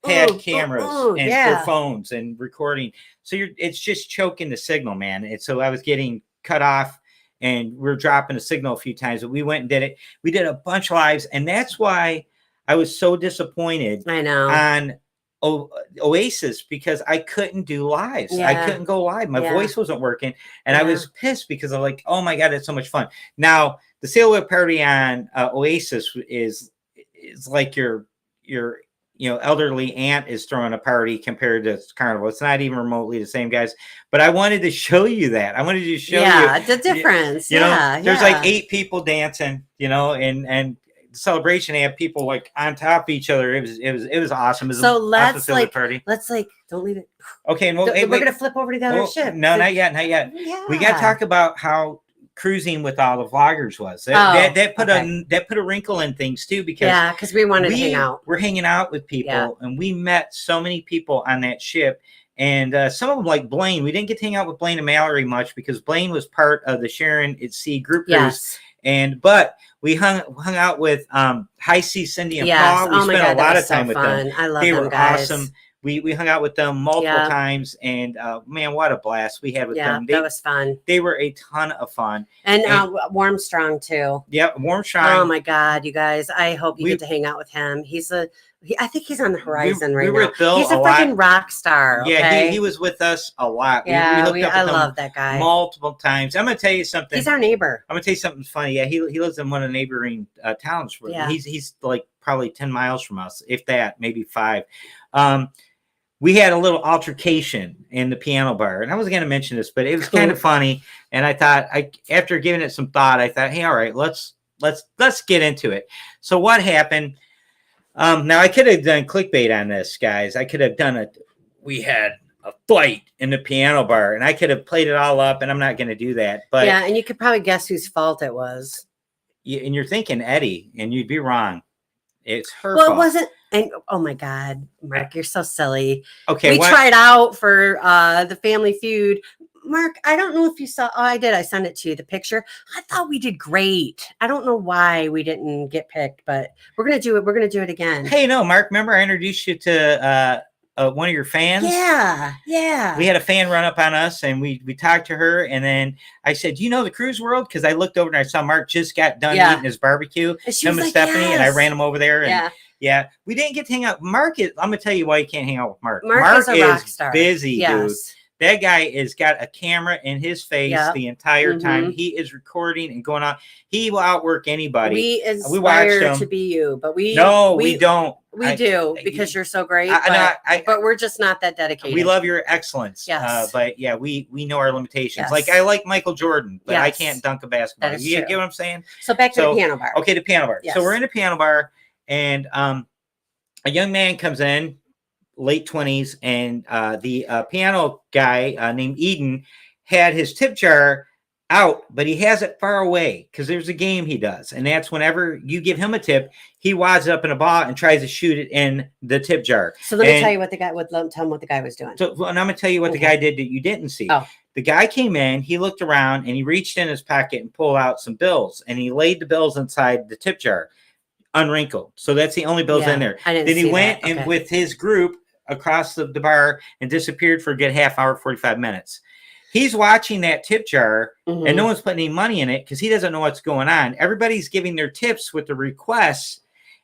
Speaker 1: had cameras and their phones and recording. So it's just choking the signal, man. And so I was getting cut off. And we're dropping a signal a few times, but we went and did it. We did a bunch of lives, and that's why I was so disappointed.
Speaker 2: I know
Speaker 1: on Oasis because I couldn't do lives.
Speaker 2: Yeah.
Speaker 1: I couldn't go live. My voice wasn't working, and I was pissed because I'm like, oh my god, it's so much fun. Now the sail away party on Oasis is like your elderly aunt is throwing a party compared to Carnival. It's not even remotely the same, guys. But I wanted to show you that. I wanted to show you
Speaker 2: the difference.
Speaker 1: You know, there's like 8 people dancing, you know, and the celebration they have people like on top of each other. It was awesome. It was
Speaker 2: so let's
Speaker 1: party.
Speaker 2: Don't leave it.
Speaker 1: Okay, and we're
Speaker 2: gonna flip over to the other ship.
Speaker 1: No, not yet.
Speaker 2: Yeah.
Speaker 1: We got to talk about how cruising with all the vloggers was. That put a wrinkle in things too, because
Speaker 2: we wanted to hang out.
Speaker 1: We're hanging out with people, and we met so many people on that ship. And some of them, like Blaine, we didn't get to hang out with Blaine and Mallory much because Blaine was part of the Sharon at Sea group cruise. But we hung out with High Sea Cindy and Paul. We spent a lot of time with them.
Speaker 2: I love
Speaker 1: they
Speaker 2: them,
Speaker 1: were
Speaker 2: guys.
Speaker 1: awesome. We hung out with them multiple times, and man, what a blast we had with them.
Speaker 2: That was fun.
Speaker 1: They were a ton of fun.
Speaker 2: And Warmstrong too.
Speaker 1: Yeah, Warmstrong.
Speaker 2: Oh my God, you guys! I hope you get to hang out with him. I think he's on the horizon right now. He's a freaking rock star. Okay?
Speaker 1: Yeah, he was with us a lot.
Speaker 2: Yeah, I love that guy.
Speaker 1: Multiple times. I'm gonna tell you something.
Speaker 2: He's our neighbor.
Speaker 1: I'm gonna tell you something funny. Yeah, he lives in one of the neighboring towns.
Speaker 2: Yeah.
Speaker 1: He's like probably 10 miles from us, if that, maybe 5. We had a little altercation in the piano bar, and I was going to mention this, but it was kind of funny. And I thought, after giving it some thought, I thought, hey, all right, let's get into it. So what happened? Now I could have done clickbait on this, guys. I could have done we had a fight in the piano bar, and I could have played it all up, and I'm not going to do that. But
Speaker 2: yeah, and you could probably guess whose fault it was.
Speaker 1: And you're thinking Eddie, and you'd be wrong. It's her fault.
Speaker 2: It wasn't. And oh my God, Mark, you're so silly.
Speaker 1: Okay,
Speaker 2: we tried out for the Family Feud. Mark, I don't know if you saw. Oh, I did. I sent it to you. The picture. I thought we did great. I don't know why we didn't get picked, but we're gonna do it. We're gonna do it again.
Speaker 1: Hey, no, Mark. Remember, I introduced you to one of your fans.
Speaker 2: Yeah.
Speaker 1: We had a fan run up on us, and we talked to her, and then I said, "Do you know the cruise world?" Because I looked over and I saw Mark just got done eating his barbecue.
Speaker 2: And
Speaker 1: him and Stephanie, and I ran him over there. And
Speaker 2: yeah,
Speaker 1: we didn't get to hang out. Mark is. I'm gonna tell you why you can't hang out with Mark.
Speaker 2: Mark is a rock star.
Speaker 1: Busy, dude. That guy has got a camera in his face the entire time. He is recording and going on. He will outwork anybody.
Speaker 2: We aspire to be you, but we
Speaker 1: don't.
Speaker 2: We do because you're so great. But we're just not that dedicated.
Speaker 1: We love your excellence.
Speaker 2: Yes.
Speaker 1: But yeah, we know our limitations. Like I like Michael Jordan, but I can't dunk a basketball. You get what I'm saying?
Speaker 2: So back to the piano bar.
Speaker 1: Okay, the piano bar.
Speaker 2: Yes.
Speaker 1: So we're in the piano bar, and a young man comes in, late 20s, and the piano guy named Eden had his tip jar out, but he has it far away because there's a game he does, and that's whenever you give him a tip, he wads it up in a ball and tries to shoot it in the tip jar.
Speaker 2: So let me tell you what the guy tell him what the guy was doing.
Speaker 1: So, and I'm gonna tell you what the guy did that you didn't see. The guy came in, he looked around, and he reached in his pocket and pulled out some bills, and he laid the bills inside the tip jar, unwrinkled. So that's the only bills in there. Then he went and with his group across the bar and disappeared for a good half hour, 45 minutes. he's watching that tip jar
Speaker 2: Mhm.
Speaker 1: and no one's putting any money in it because he doesn't know what's going on. Everybody's giving their tips with the requests,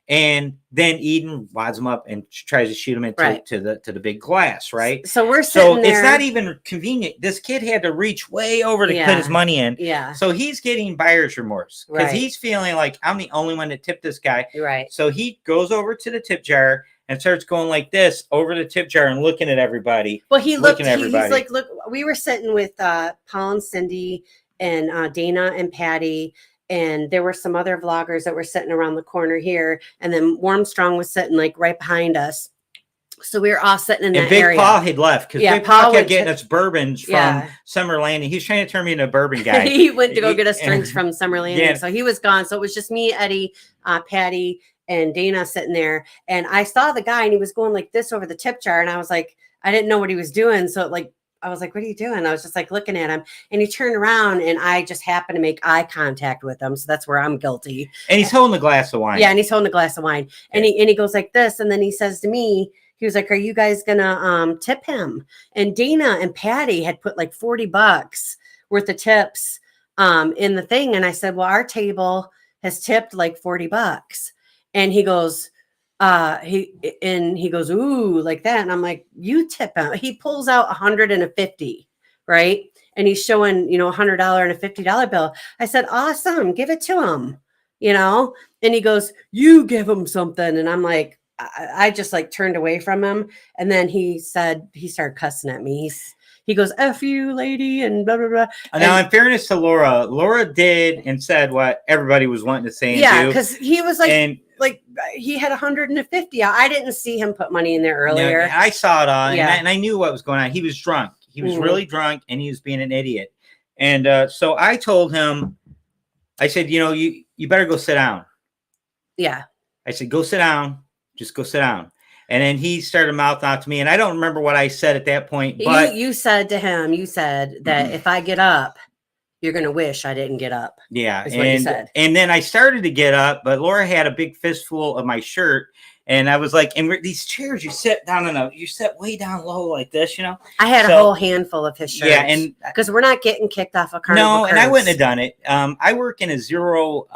Speaker 1: and then Eden wads them up and tries to shoot them into
Speaker 2: Right.
Speaker 1: to the big glass, right?
Speaker 2: So we're
Speaker 1: So
Speaker 2: sitting there.
Speaker 1: it's not even convenient. This kid had to reach way over to put
Speaker 2: Yeah.
Speaker 1: his money in.
Speaker 2: Yeah.
Speaker 1: So he's getting buyer's remorse because
Speaker 2: Right.
Speaker 1: he's feeling like I'm the only one that tipped this guy.
Speaker 2: Right.
Speaker 1: So he goes over to the tip jar and starts going like this over the tip jar and looking at everybody.
Speaker 2: Well, he looked.
Speaker 1: Looking at
Speaker 2: He's
Speaker 1: everybody.
Speaker 2: like, look. We were sitting with Paul and Cindy and Dana and Patty, and there were some other vloggers that were sitting around the corner here, and then Warmstrong was sitting like right behind us. So we were all sitting in
Speaker 1: And
Speaker 2: that
Speaker 1: Big
Speaker 2: area.
Speaker 1: Paul had left because
Speaker 2: Yeah,
Speaker 1: Big Paul
Speaker 2: Paul
Speaker 1: kept
Speaker 2: went
Speaker 1: getting
Speaker 2: to-
Speaker 1: us bourbons from
Speaker 2: Yeah.
Speaker 1: Summer Landing. He's trying to turn me into a bourbon guy.
Speaker 2: He went to go get us drinks from Summer Landing,
Speaker 1: Yeah.
Speaker 2: so he was gone. So it was just me, Eddie, Patty, and Dana sitting there. And I saw the guy, and he was going like this over the tip jar, and I was like, I didn't know what he was doing, so like I was like, what are you doing? I was just like looking at him, and he turned around, and I just happened to make eye contact with him, so that's where I'm guilty.
Speaker 1: And he's holding a glass of wine.
Speaker 2: Yeah, and he's holding a glass of wine, and he goes like this, and then he says to me, he was like, "Are you guys gonna tip him?" And Dana and Patty had put like $40 worth of tips in the thing, and I said, "Well, our table has tipped like $40." And he goes, he goes, "Ooh," like that, and I'm like, "You tip him." He pulls out 150, right? And he's showing, $100 and a $50 bill. I said, "Awesome, give it to him," And he goes, "You give him something," and I'm like. I just like turned away from him, and then he started cussing at me. He goes, "F you, lady," and blah blah blah.
Speaker 1: Now, in fairness to Laura did and said what everybody was wanting to say and
Speaker 2: Yeah,
Speaker 1: do.
Speaker 2: because he was like,
Speaker 1: And
Speaker 2: he had 150. I didn't see him put money in there earlier.
Speaker 1: yeah, I saw it all,
Speaker 2: Yeah.
Speaker 1: and I knew what was going on. He was drunk. He was
Speaker 2: Mhm.
Speaker 1: really drunk, and he was being an idiot. And so I told him, I said, you better go sit down.
Speaker 2: Yeah.
Speaker 1: I said, go sit down. Just go sit down. And then he started mouthing out to me, and I don't remember what I said at that point. But
Speaker 2: You said to him, you said that if I get up, you're gonna wish I didn't get up.
Speaker 1: yeah,
Speaker 2: is what you said.
Speaker 1: And then I started to get up, but Laura had a big fistful of my shirt, and I was like, and these chairs, you sit down you sit way down low like this,
Speaker 2: I had a whole handful of his shirts.
Speaker 1: Yeah, and
Speaker 2: because we're not getting kicked off of Carnival.
Speaker 1: no, and I
Speaker 2: Cruise.
Speaker 1: wouldn't have done it. I work in a zero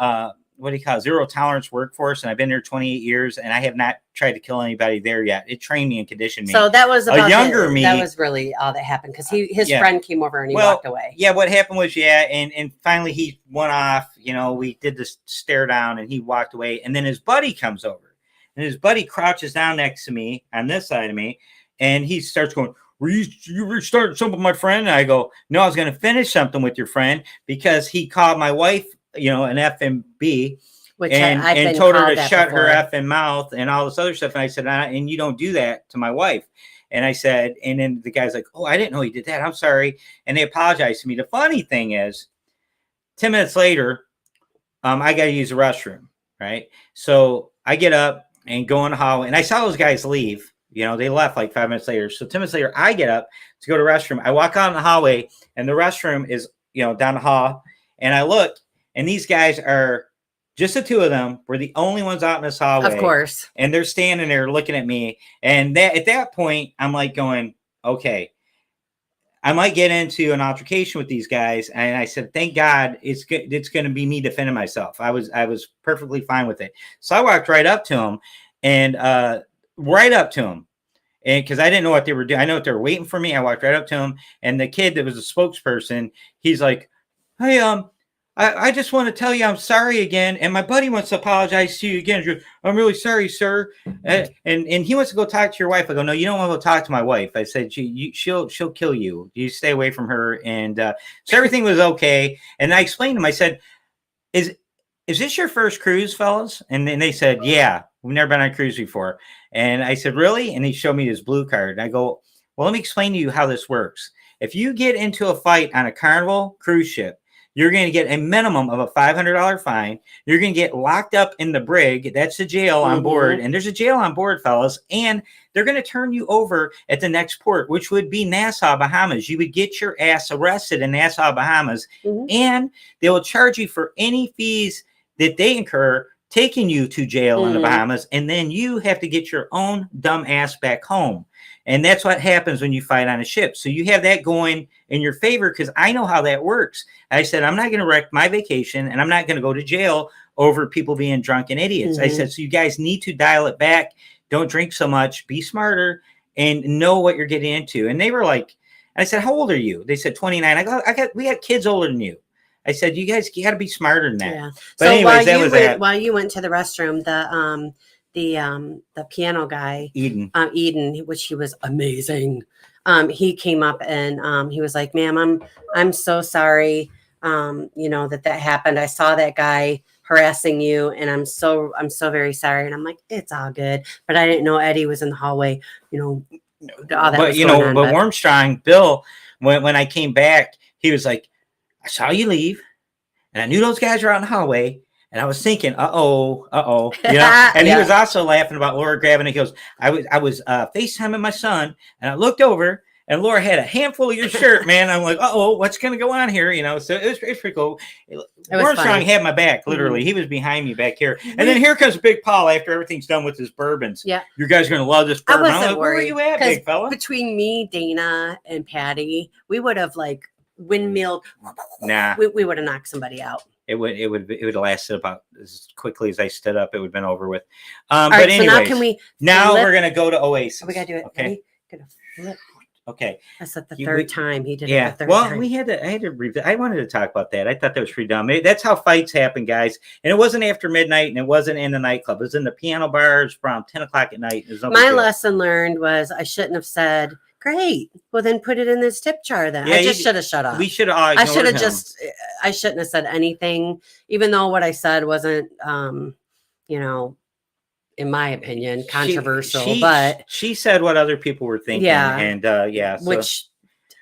Speaker 1: tolerance workforce, and I've been there 28 years, and I have not tried to kill anybody there yet. It trained me and conditioned me.
Speaker 2: So that was about
Speaker 1: younger me.
Speaker 2: That was really all that happened because his friend came over and he walked away.
Speaker 1: Yeah, what happened was, and finally he went off. We did this stare down, and he walked away, and then his buddy comes over, and his buddy crouches down next to me on this side of me, and he starts going, you restarted something with my friend? And I go, no, I was going to finish something with your friend because he called my wife, an FMB,
Speaker 2: Which
Speaker 1: and told her to shut her effing mouth and all this other stuff. And I said, and you don't do that to my wife. And I said, and then the guy's like, oh, I didn't know he did that. I'm sorry. And they apologized to me. The funny thing is, 10 minutes later, I got to use the restroom, right? So I get up and go in the hallway, and I saw those guys leave. They left like 5 minutes later. So 10 minutes later, I get up to go to the restroom. I walk out in the hallway, and the restroom is, down the hall. And I look, and these guys are just the two of them. We're the only ones out in this hallway.
Speaker 2: Of course.
Speaker 1: And they're standing there looking at me. And at that point, I'm like going, okay, I might get into an altercation with these guys. And I said, thank God it's going to be me defending myself. I was perfectly fine with it. So I walked right up to him and and because I didn't know what they were doing. I know what they were waiting for me. I walked right up to him, and the kid that was a spokesperson, he's like, hey, I just want to tell you I'm sorry again, and my buddy wants to apologize to you again. I'm really sorry, sir. And he wants to go talk to your wife. I go, no, you don't want to go talk to my wife. I said, she'll kill you. You stay away from her. And so everything was okay. And I explained to him, I said, is this your first cruise, fellas? And then they said, yeah, we've never been on a cruise before. And I said, really? And he showed me his blue card. And I go, well, let me explain to you how this works. If you get into a fight on a Carnival cruise ship, you're going to get a minimum of a $500 fine. You're going to get locked up in the brig. That's the jail on board. And there's a jail on board, fellas. And they're going to turn you over at the next port, which would be Nassau, Bahamas. You would get your ass arrested in Nassau, Bahamas. And they will charge you for any fees that they incur taking you to jail in the
Speaker 2: Mhm.
Speaker 1: Bahamas, and then you have to get your own dumb ass back home. And that's what happens when you fight on a ship. So you have that going in your favor, because I know how that works. I said, I'm not going to wreck my vacation, and I'm not going to go to jail over people being drunken idiots. I
Speaker 2: Mhm.
Speaker 1: said, so you guys need to dial it back. Don't drink so much. Be smarter and know what you're getting into. And they were like, I said, how old are you? They said 29. We got kids older than you. I said, you guys got to be smarter than that.
Speaker 2: Yeah.
Speaker 1: But
Speaker 2: So
Speaker 1: anyways, that was that.
Speaker 2: while you went to the restroom, the piano guy,
Speaker 1: Eden.
Speaker 2: Eden, which he was amazing. He came up and he was like, "Ma'am, I'm so sorry. That happened. I saw that guy harassing you, and I'm so very sorry." And I'm like, "It's all good," but I didn't know Eddie was in the hallway. All that
Speaker 1: But
Speaker 2: was going on,
Speaker 1: but Wormstrong, Bill, when I came back, he was like, I saw you leave, and I knew those guys were out in the hallway, and I was thinking, uh-oh, and
Speaker 2: Yeah.
Speaker 1: he was also laughing about Laura grabbing it. He goes, I was FaceTiming my son, and I looked over, and Laura had a handful of your shirt, man. I'm like, uh-oh, what's going to go on here? So it's pretty cool. Wormstrong had my back, literally.
Speaker 2: Mm-hmm.
Speaker 1: He was behind me back here. And then here comes Big Paul after everything's done with his bourbons.
Speaker 2: Yeah.
Speaker 1: You guys are going to love this bourbon.
Speaker 2: I wasn't worried.
Speaker 1: Where were you at, big fella?
Speaker 2: Between me, Dana, and Patty, we would have like windmilled.
Speaker 1: Nah.
Speaker 2: We would have knocked somebody out.
Speaker 1: It would have lasted about as quickly as I stood up. It would have been over with.
Speaker 2: All
Speaker 1: But
Speaker 2: right,
Speaker 1: anyways,
Speaker 2: so
Speaker 1: now
Speaker 2: flip?
Speaker 1: we're going to go to Oasis.
Speaker 2: We got to do it.
Speaker 1: Okay.
Speaker 2: Ready? Gonna flip.
Speaker 1: Okay.
Speaker 2: That's the third time he did it.
Speaker 1: Yeah.
Speaker 2: The third
Speaker 1: Well,
Speaker 2: time.
Speaker 1: I wanted to talk about that. I thought that was pretty dumb. That's how fights happen, guys. And it wasn't after midnight, and it wasn't in the nightclub. It was in the piano bars from 10 o'clock at night.
Speaker 2: My lesson learned was I shouldn't have said, "Great, well then put it in this tip jar." Then I just should have shut up.
Speaker 1: We should have.
Speaker 2: I shouldn't have said anything, even though what I said wasn't, in my opinion, controversial. But
Speaker 1: she said what other people were thinking.
Speaker 2: Yeah.
Speaker 1: And
Speaker 2: which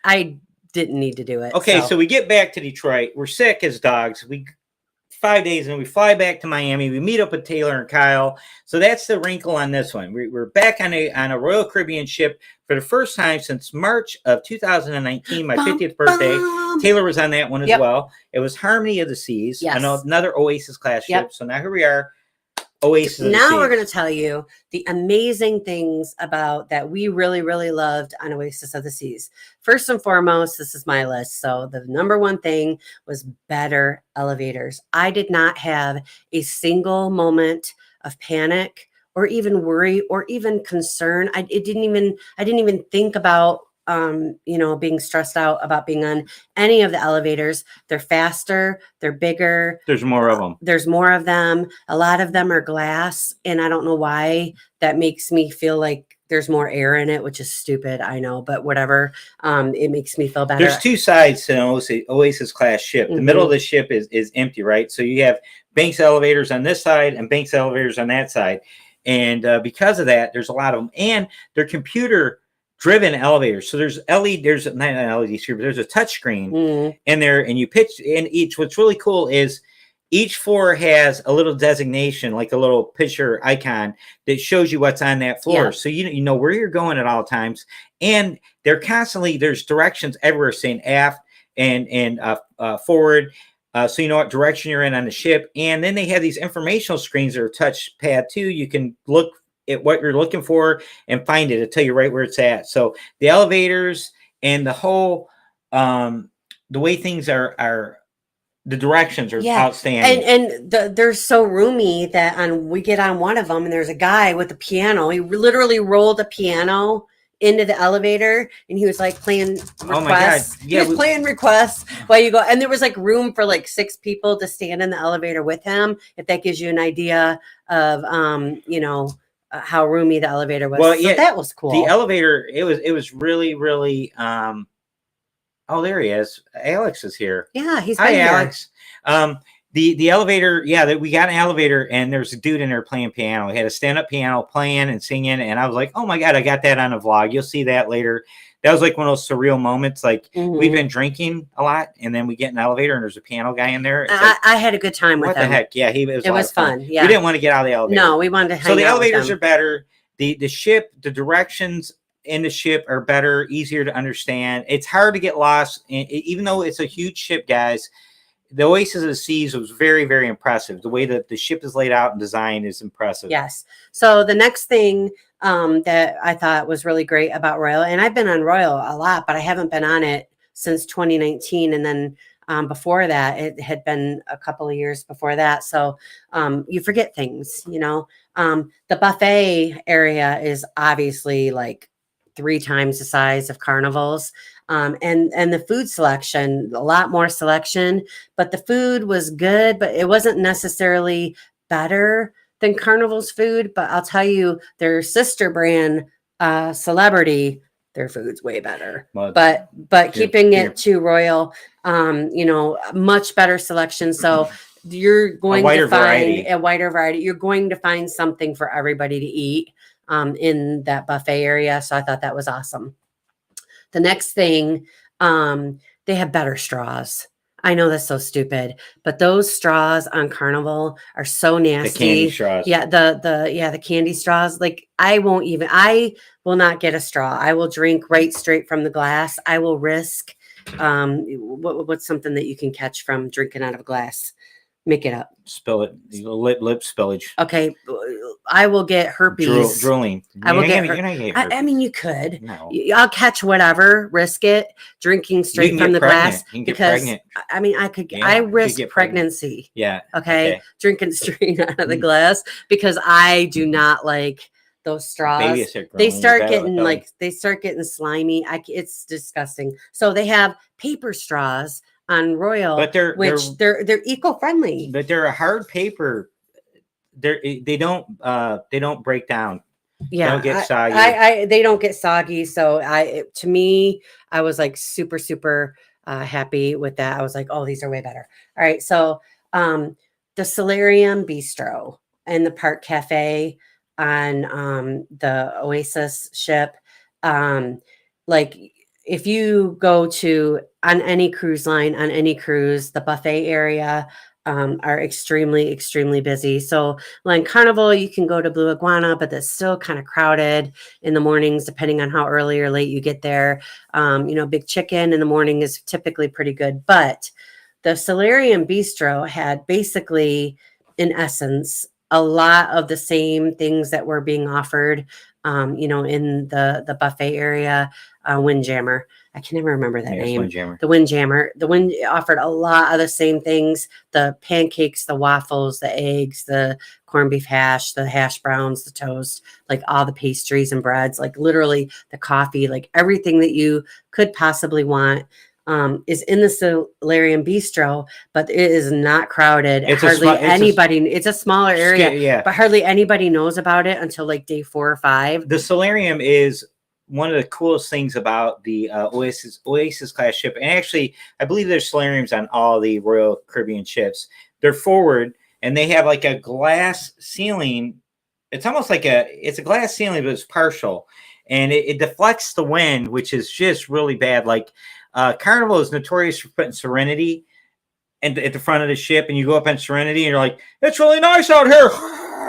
Speaker 2: I didn't need to do it.
Speaker 1: Okay, so we get back to Detroit. We're sick as dogs. 5 days and we fly back to Miami. We meet up with Taylor and Kyle. So that's the wrinkle on this one. We're back on a Royal Caribbean ship for the first time since March of 2019, my 50th birthday. Taylor was on that one as well. It was Harmony of the Seas, another Oasis class ship. So now here we are. Oasis.
Speaker 2: Now we're going to tell you the amazing things about that we really, really loved on Oasis of the Seas. First and foremost, this is my list. So the number one thing was better elevators. I did not have a single moment of panic or even worry or even concern. I didn't even think about being stressed out about being on any of the elevators. They're faster, they're bigger.
Speaker 1: There's more of them.
Speaker 2: There's more of them. A lot of them are glass, and I don't know why that makes me feel like there's more air in it, which is stupid, I know, but whatever. It makes me feel better.
Speaker 1: There's two sides to an Oasis class ship. The middle of the ship is empty, right? So you have Banks elevators on this side and Banks elevators on that side. And because of that, there's a lot of them. And they're computer-driven elevators. So there's there's not an LED screen, but there's a touch screen in there, and you pitch in each. What's really cool is each floor has a little designation, like a little picture icon that shows you what's on that floor.
Speaker 2: Yeah.
Speaker 1: So you know where you're going at all times. And they're constantly, there's directions everywhere saying aft and forward. So you know what direction you're in on the ship. And then they have these informational screens that are touch pad too. You can look at what you're looking for and find it. It'll tell you right where it's at. So the elevators and the whole, the way things are the directions are outstanding.
Speaker 2: And they're so roomy that we get on one of them and there's a guy with a piano. He literally rolled a piano into the elevator and he was like playing requests.
Speaker 1: Oh my God. Yeah,
Speaker 2: he was playing requests while you go. And there was like room for like 6 people to stand in the elevator with him. If that gives you an idea of, how roomy the elevator was.
Speaker 1: Well,
Speaker 2: so that was cool.
Speaker 1: The elevator, it was really, really, oh, there he is. Alex is here.
Speaker 2: Yeah, he's
Speaker 1: Hi,
Speaker 2: been
Speaker 1: Alex. The elevator, we got an elevator and there's a dude in there playing piano. He had a stand-up piano playing and singing, and I was like, oh my God, I got that on a vlog. You'll see that later. That was like one of those surreal moments. Like we've been drinking a lot, and then we get in an elevator and there's a piano guy in there.
Speaker 2: I had a good time with him.
Speaker 1: What the heck? Yeah, it was
Speaker 2: fun. Yeah,
Speaker 1: we didn't want to get out of the elevator.
Speaker 2: No, we wanted to hang out.
Speaker 1: So the elevators are better. The ship, the directions in the ship are better, easier to understand. It's hard to get lost, even though it's a huge ship, guys. the Oasis of the Seas was very, very impressive. The way that the ship is laid out and designed is impressive.
Speaker 2: Yes. So the next thing that I thought was really great about Royal, and I've been on Royal a lot, but I haven't been on it since 2019. And then before that, it had been a couple of years before that. So you forget things, you know. The buffet area is obviously like 3 times the size of Carnival's. And the food selection, a lot more selection, but the food was good, but it wasn't necessarily better than Carnival's food. But I'll tell you, their sister brand, Celebrity, their food's way better.
Speaker 1: Well,
Speaker 2: but keeping it to Royal, you know, much better selection. So you're going to find a wider variety. You're going to find something for everybody to eat in that buffet area. So I thought that was awesome. The next thing, they have better straws. I know that's so stupid, but those straws on Carnival are so nasty.
Speaker 1: The candy straws.
Speaker 2: Yeah, the candy straws. Like I will not get a straw. I will drink right straight from the glass. I will risk what's something that you can catch from drinking out of a glass. Make it up.
Speaker 1: Spill it. Lip spillage.
Speaker 2: Okay. I will get herpes.
Speaker 1: Drooling.
Speaker 2: I will get I mean, you could. No. I'll catch whatever, risk it, drinking straight from the glass. Because I mean, I risk pregnancy.
Speaker 1: Yeah.
Speaker 2: Okay. Drinking straight out of the glass because I do not like those straws. They start getting slimy. It's disgusting. So they have paper straws on Royal,
Speaker 1: but they're
Speaker 2: eco-friendly.
Speaker 1: But they're a hard paper. They don't break down.
Speaker 2: Yeah,
Speaker 1: they don't get soggy.
Speaker 2: They don't get soggy. So to me, I was like super happy with that. I was like, oh, these are way better. All right, so the Solarium Bistro and the Park Cafe on the Oasis ship, like. If you go to on any cruise line, on any cruise, the buffet area are extremely busy. So on Carnival, you can go to Blue Iguana, but that's still kind of crowded in the mornings, depending on how early or late you get there. You know, Big Chicken in the morning is typically pretty good. But the Solarium Bistro had basically, in essence, a lot of the same things that were being offered, you know, in the buffet area. Windjammer. I can never remember that name.
Speaker 1: Windjammer.
Speaker 2: The Windjammer. The Wind offered a lot of the same things: the pancakes, the waffles, the eggs, the corned beef hash, the hash browns, the toast, like all the pastries and breads, like literally the coffee, like everything that you could possibly want. Is in the Solarium Bistro, but it is not crowded. It's a smaller area, but hardly anybody knows about it until like day 4 or 5.
Speaker 1: The Solarium is one of the coolest things about the Oasis class ship. And actually, I believe there's solariums on all the Royal Caribbean ships. They're forward and they have like a glass ceiling. It's almost like it's a glass ceiling, but it's partial. And it deflects the wind, which is just really bad. Like Carnival is notorious for putting Serenity at the front of the ship. And you go up on Serenity and you're like, it's really nice out here.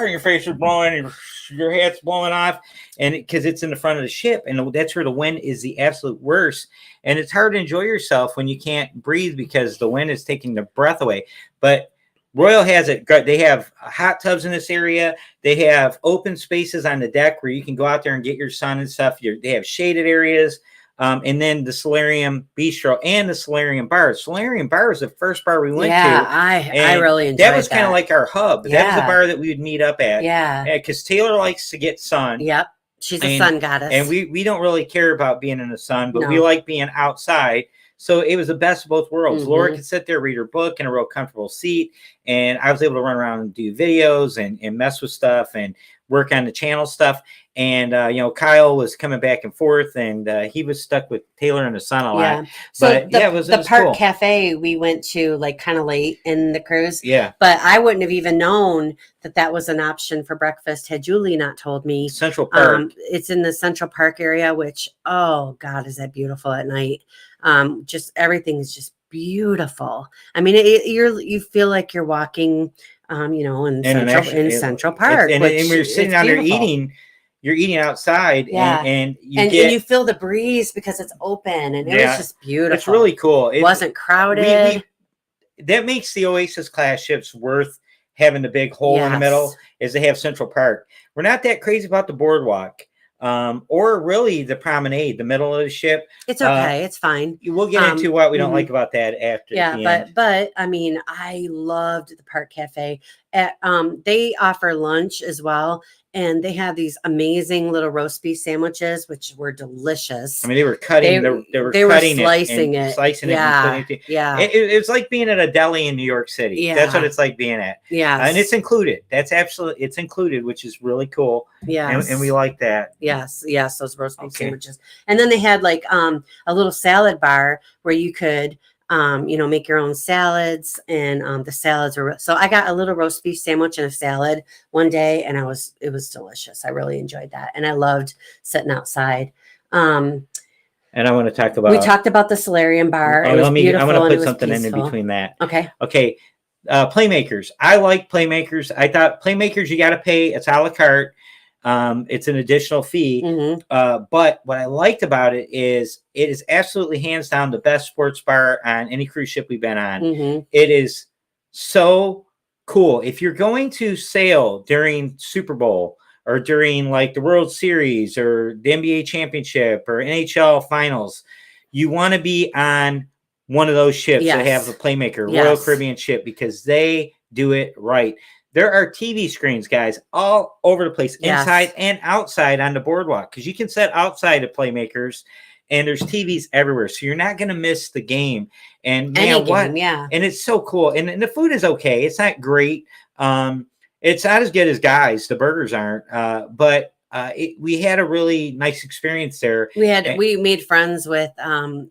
Speaker 1: Your face is blowing, your hat's blowing off, and because it's in the front of the ship, and that's where the wind is the absolute worst. And it's hard to enjoy yourself when you can't breathe because the wind is taking the breath away. But Royal has it. They have hot tubs in this area. They have open spaces on the deck where you can go out there and get your sun and stuff. They have shaded areas. And then the Solarium Bistro and the Solarium Bar. Solarium Bar is the first bar we went to.
Speaker 2: I really enjoyed
Speaker 1: that. Was kind of like our hub.
Speaker 2: Yeah.
Speaker 1: That was the bar that we would meet up at.
Speaker 2: Yeah.
Speaker 1: Because Taylor likes to get sun.
Speaker 2: Yep. She's a sun goddess.
Speaker 1: And we don't really care about being in the sun, but we like being outside. So it was the best of both worlds. Mm-hmm. Laura could sit there, read her book in a real comfortable seat. And I was able to run around and do videos and mess with stuff and work on the channel stuff. And, you know, Kyle was coming back and forth and he was stuck with Taylor in the sun a lot.
Speaker 2: Yeah. So
Speaker 1: but it was
Speaker 2: Park
Speaker 1: cool.
Speaker 2: Cafe we went to like kind of late in the cruise.
Speaker 1: Yeah.
Speaker 2: But I wouldn't have even known that was an option for breakfast had Julie not told me.
Speaker 1: Central Park.
Speaker 2: It's in the Central Park area, which, oh God, is that beautiful at night. Just everything is just beautiful. I mean, you feel like you're walking, you know, in Central Park.
Speaker 1: And when you're sitting down there eating, you're eating outside, and you
Speaker 2: feel the breeze because it's open, and it was just beautiful.
Speaker 1: It's really cool.
Speaker 2: It wasn't crowded.
Speaker 1: that makes the Oasis class ships worth having the big hole in the middle, is they have Central Park. We're not that crazy about the boardwalk. Or really the promenade, the middle of the ship.
Speaker 2: It's okay. It's fine.
Speaker 1: We'll get into what we don't like about that after.
Speaker 2: Yeah, but I mean, I loved the Park Cafe. They offer lunch as well, and they have these amazing little roast beef sandwiches, which were delicious.
Speaker 1: I mean, they were cutting. They were cutting
Speaker 2: slicing it,
Speaker 1: slicing it, and putting it.
Speaker 2: Yeah,
Speaker 1: it's like being at a deli in New York City.
Speaker 2: Yeah,
Speaker 1: that's what it's like being at.
Speaker 2: Yeah,
Speaker 1: and it's included. It's included, which is really cool.
Speaker 2: Yeah,
Speaker 1: and we like that.
Speaker 2: Yes, those roast beef sandwiches, and then they had like a little salad bar where you could make your own salads, and the salads were, so I got a little roast beef sandwich and a salad one day, and it was delicious. I really enjoyed that, and I loved sitting outside. And
Speaker 1: I want to talk about,
Speaker 2: we talked about the solarium bar.
Speaker 1: I want to put something in between that. Okay. Playmakers. I like Playmakers. I thought Playmakers, you got to pay. It's a la carte. It's an additional fee. But what I liked about it is absolutely hands down the best sports bar on any cruise ship we've been on. It is so cool. If you're going to sail during Super Bowl or during like the World Series or the NBA championship or NHL finals, you want to be on one of those ships that have the Playmaker, Royal Caribbean ship, because they do it right. There are TV screens, guys, all over the place, inside and outside on the boardwalk, because you can sit outside of Playmakers, and there's TVs everywhere, so you're not going to miss the game. And man, and it's so cool. And the food is okay. It's not great. It's not as good as Guys. The burgers aren't. But we had a really nice experience there.
Speaker 2: We made friends with our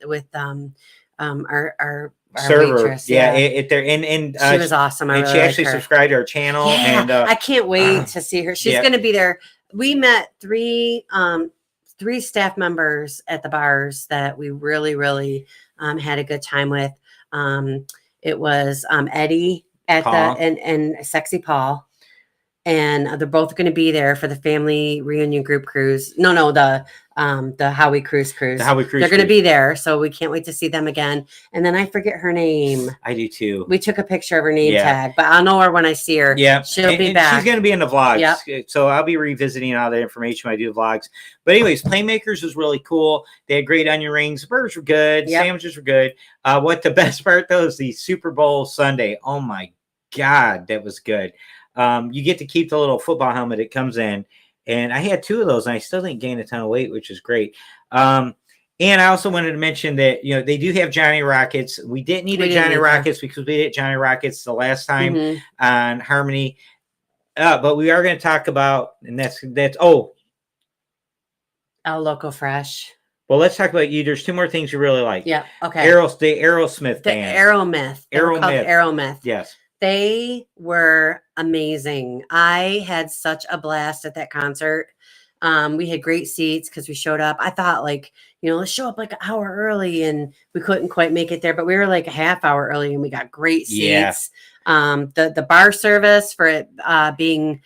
Speaker 1: server,
Speaker 2: waitress,
Speaker 1: she
Speaker 2: was awesome.
Speaker 1: And she actually subscribed to our channel, and
Speaker 2: I can't wait to see her. She's going to be there. We met three staff members at the bars that we really had a good time with. It was Eddie at Paul. and Sexy Paul, and they're both going to be there for the family reunion group cruise. The Howie Cruise. The Howie Cruise. They're going to be there, so we can't wait to see them again. And then I forget her name.
Speaker 1: I do too.
Speaker 2: We took a picture of her name tag, but I'll know her when I see her.
Speaker 1: Yeah,
Speaker 2: she'll be back.
Speaker 1: She's going to be in the vlogs, so I'll be revisiting all the information when I do the vlogs. But anyways, Playmakers was really cool. They had great onion rings. The burgers were good. Sandwiches were good. What the best part though is the Super Bowl Sunday. Oh my God, that was good. You get to keep the little football helmet it comes in. And I had 2 of those, and I still didn't gain a ton of weight, which is great. And I also wanted to mention that, they do have Johnny Rockets. We didn't need a Johnny Rockets because we did Johnny Rockets the last time on Harmony. But we are going to talk about, and that's El
Speaker 2: Loco Fresh.
Speaker 1: Well, let's talk about you. There's 2 more things you really like.
Speaker 2: Yeah. Okay.
Speaker 1: The Aerosmith band.
Speaker 2: Aeromyth.
Speaker 1: Yes.
Speaker 2: They were amazing. I had such a blast at that concert. We had great seats because we showed up. I thought let's show up like an hour early, and we couldn't quite make it there, but we were like a half hour early, and we got great seats. The bar service for it being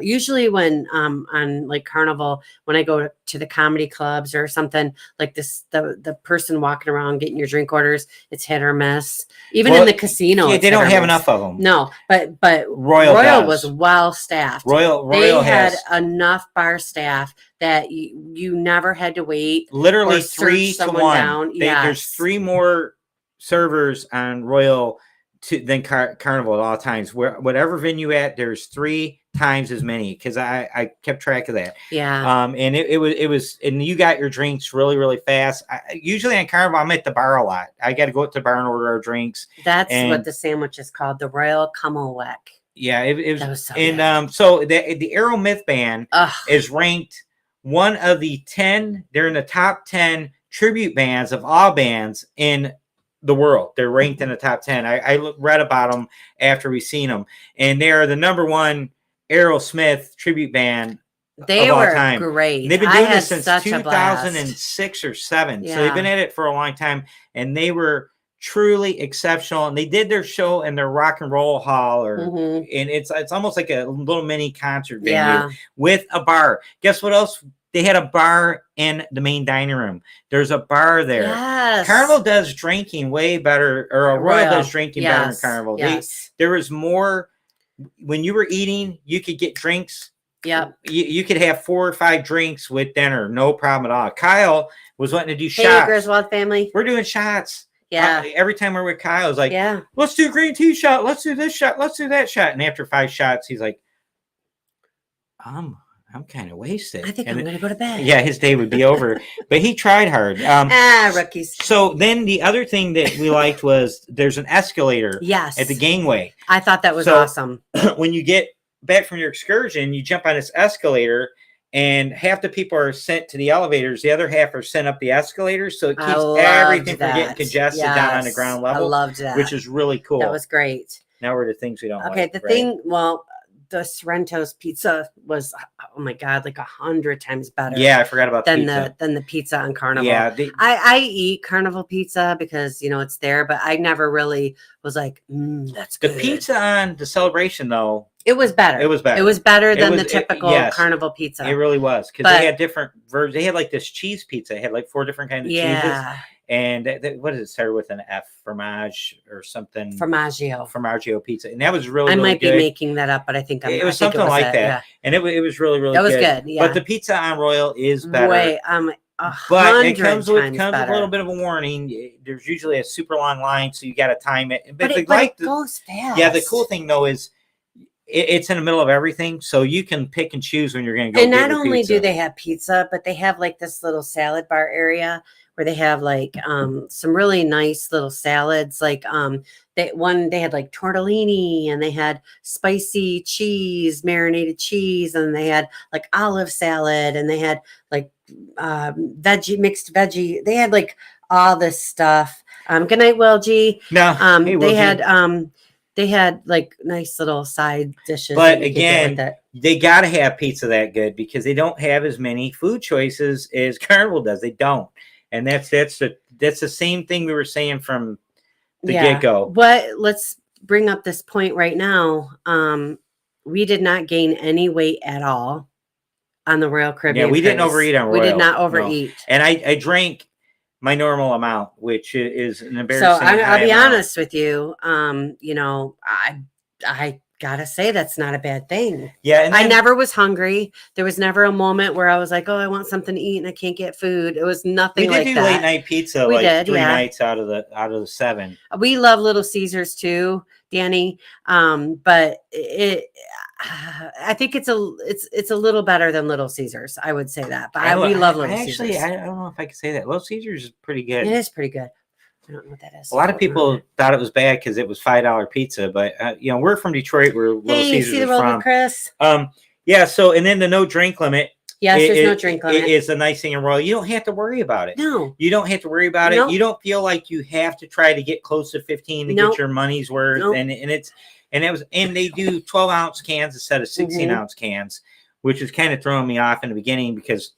Speaker 2: usually when on like Carnival, when I go to the comedy clubs or something like this, the person walking around getting your drink orders, it's hit or miss. Even in the casino,
Speaker 1: they don't have enough of them.
Speaker 2: No, but Royal was well staffed. Royal had enough bar staff that you never had to wait.
Speaker 1: Literally 3 to 1. There's 3 more servers on Royal than Carnival at all times. Whatever venue at, there's 3 times as many, because I kept track of that. And it was, and you got your drinks really fast. Usually on Carnival, I'm at the bar a lot. I got to go up to the bar and order our drinks.
Speaker 2: That's what the sandwich is called, the Royal Cammelweck.
Speaker 1: Yeah, it was.
Speaker 2: That was so
Speaker 1: and
Speaker 2: good.
Speaker 1: So the Aeromyth band is ranked one of the 10. They're in the top 10 tribute bands of all bands in the world. They're ranked in the top 10. I read about them after we seen them, and they're the #1 Aerosmith tribute band. They were time.
Speaker 2: Great.
Speaker 1: They've been doing this since 2006 or 7. So they've been at it for a long time, and they were truly exceptional. And they did their show in their Rock and Roll Hall, and it's almost like a little mini concert venue with a bar. Guess what else They had a bar in the main dining room. There's a bar there.
Speaker 2: Yes.
Speaker 1: Carnival does drinking way better, or Royal does drinking better than
Speaker 2: Yes.
Speaker 1: Carnival.
Speaker 2: Yes.
Speaker 1: There was more. When you were eating, you could get drinks.
Speaker 2: Yep.
Speaker 1: You could have 4 or 5 drinks with dinner, no problem at all. Kyle was wanting to do
Speaker 2: Hey,
Speaker 1: shots.
Speaker 2: Griswold family.
Speaker 1: We're doing shots.
Speaker 2: Yeah.
Speaker 1: Every time we're with Kyle, it's like,
Speaker 2: yeah.
Speaker 1: let's do green tea shot. Let's do this shot. Let's do that shot. And after 5 shots, he's like, I'm kind of wasted.
Speaker 2: I think I'm going to go to bed.
Speaker 1: Yeah, his day would be over. But he tried hard.
Speaker 2: Rookies.
Speaker 1: So then the other thing that we liked was there's an escalator
Speaker 2: Yes.
Speaker 1: at the gangway.
Speaker 2: I thought that was awesome.
Speaker 1: When you get back from your excursion, you jump on this escalator, and half the people are sent to the elevators. The other half are sent up the escalators. So it keeps everything from getting congested down on the ground level.
Speaker 2: I loved that.
Speaker 1: Which is really cool.
Speaker 2: That was great.
Speaker 1: Now we're to things we don't like.
Speaker 2: Okay, the thing, well, the Sorrento's pizza was, oh my God, like 100 times better.
Speaker 1: Yeah, I forgot about the pizza.
Speaker 2: Than the pizza on Carnival.
Speaker 1: Yeah.
Speaker 2: I eat Carnival pizza because, it's there, but I never really was like, that's good.
Speaker 1: The pizza on the Celebration, though.
Speaker 2: It was better.
Speaker 1: It was better.
Speaker 2: It was better than the typical Carnival pizza.
Speaker 1: It really was. Because they had different versions. They had like this cheese pizza. It had like 4 different kinds of cheeses. And what does it start with, an F? Fromage or something? Formaggio pizza. And that was really, really good.
Speaker 2: I might be making that up, but I think
Speaker 1: it was something like that. Yeah. And it was really, really good.
Speaker 2: That was good, yeah.
Speaker 1: But the pizza on Royal is better.
Speaker 2: But
Speaker 1: it comes with a little bit of a warning. There's usually a super long line, so you got to time it.
Speaker 2: But it goes fast.
Speaker 1: Yeah, the cool thing, though, is it's in the middle of everything, so you can pick and choose when you're going to go.
Speaker 2: And not only do they have pizza, but they have like this little salad bar area where they have like some really nice little salads. Like they had like tortellini, and they had spicy cheese, marinated cheese, and they had like olive salad, and they had like mixed veggie. They had like all this stuff. Good night, Will G.
Speaker 1: No,
Speaker 2: they had like nice little side dishes.
Speaker 1: But again, they got to have pizza that good because they don't have as many food choices as Carnival does. They don't. And that's the same thing we were saying from the get-go.
Speaker 2: But let's bring up this point right now. We did not gain any weight at all on the Royal Caribbean.
Speaker 1: Yeah, we didn't overeat on Royal.
Speaker 2: We did not overeat.
Speaker 1: No. And I drank my normal amount, which is an embarrassing.
Speaker 2: So I'll be honest with you. I gotta say that's not a bad thing.
Speaker 1: Yeah, and
Speaker 2: I never was hungry. There was never a moment where I was like, "Oh, I want something to eat and I can't get food." It was nothing like that. We did do
Speaker 1: late night pizza, we did, 3 nights out of the 7.
Speaker 2: We love Little Caesars too, Danny. But I think it's a little better than Little Caesars. I would say that, but we love Little Caesars.
Speaker 1: I don't know if I could say that. Little Caesars is pretty good.
Speaker 2: It is pretty good. I don't know what that is.
Speaker 1: A lot of people thought it was bad because it was $5 pizza, but we're from Detroit, where Little Caesars is from.
Speaker 2: Chris?
Speaker 1: Yeah. So, and then the no drink limit.
Speaker 2: Yes, there's no drink limit.
Speaker 1: It's a nice thing in Royal. You don't have to worry about it.
Speaker 2: No,
Speaker 1: you don't have to worry about it. You don't feel like you have to try to get close to 15 to get your money's worth. And they do 12-ounce cans instead of 16-ounce cans, which is kind of throwing me off in the beginning because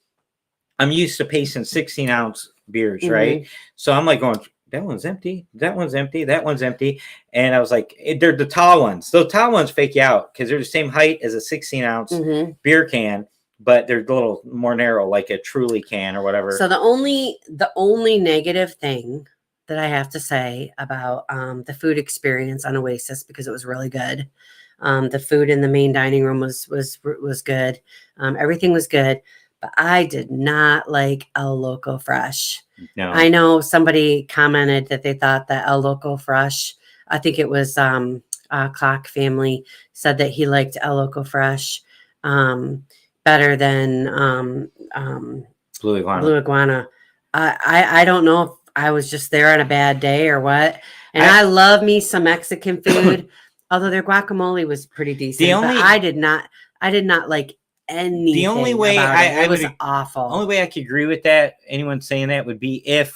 Speaker 1: I'm used to pacing 16-ounce beers, right? So I'm like going, that one's empty, that one's empty, that one's empty. And I was like, they're the tall ones. Those tall ones fake you out because they're the same height as a 16-ounce beer can, but they're a little more narrow, like a Truly can or whatever.
Speaker 2: So the only negative thing that I have to say about the food experience on Oasis, because it was really good. The food in the main dining room was good. Everything was good, but I did not like El Loco Fresh.
Speaker 1: No.
Speaker 2: I know somebody commented that they thought that El Loco Fresh, I think it was Clock Family, said that he liked El Loco Fresh better than
Speaker 1: Blue Iguana.
Speaker 2: Blue Iguana. I don't know if I was just there on a bad day or what. And I love me some Mexican food, although their guacamole was pretty decent. But I did not like anything.
Speaker 1: The only way
Speaker 2: it was awful.
Speaker 1: The only way I could agree with that, anyone saying that, would be if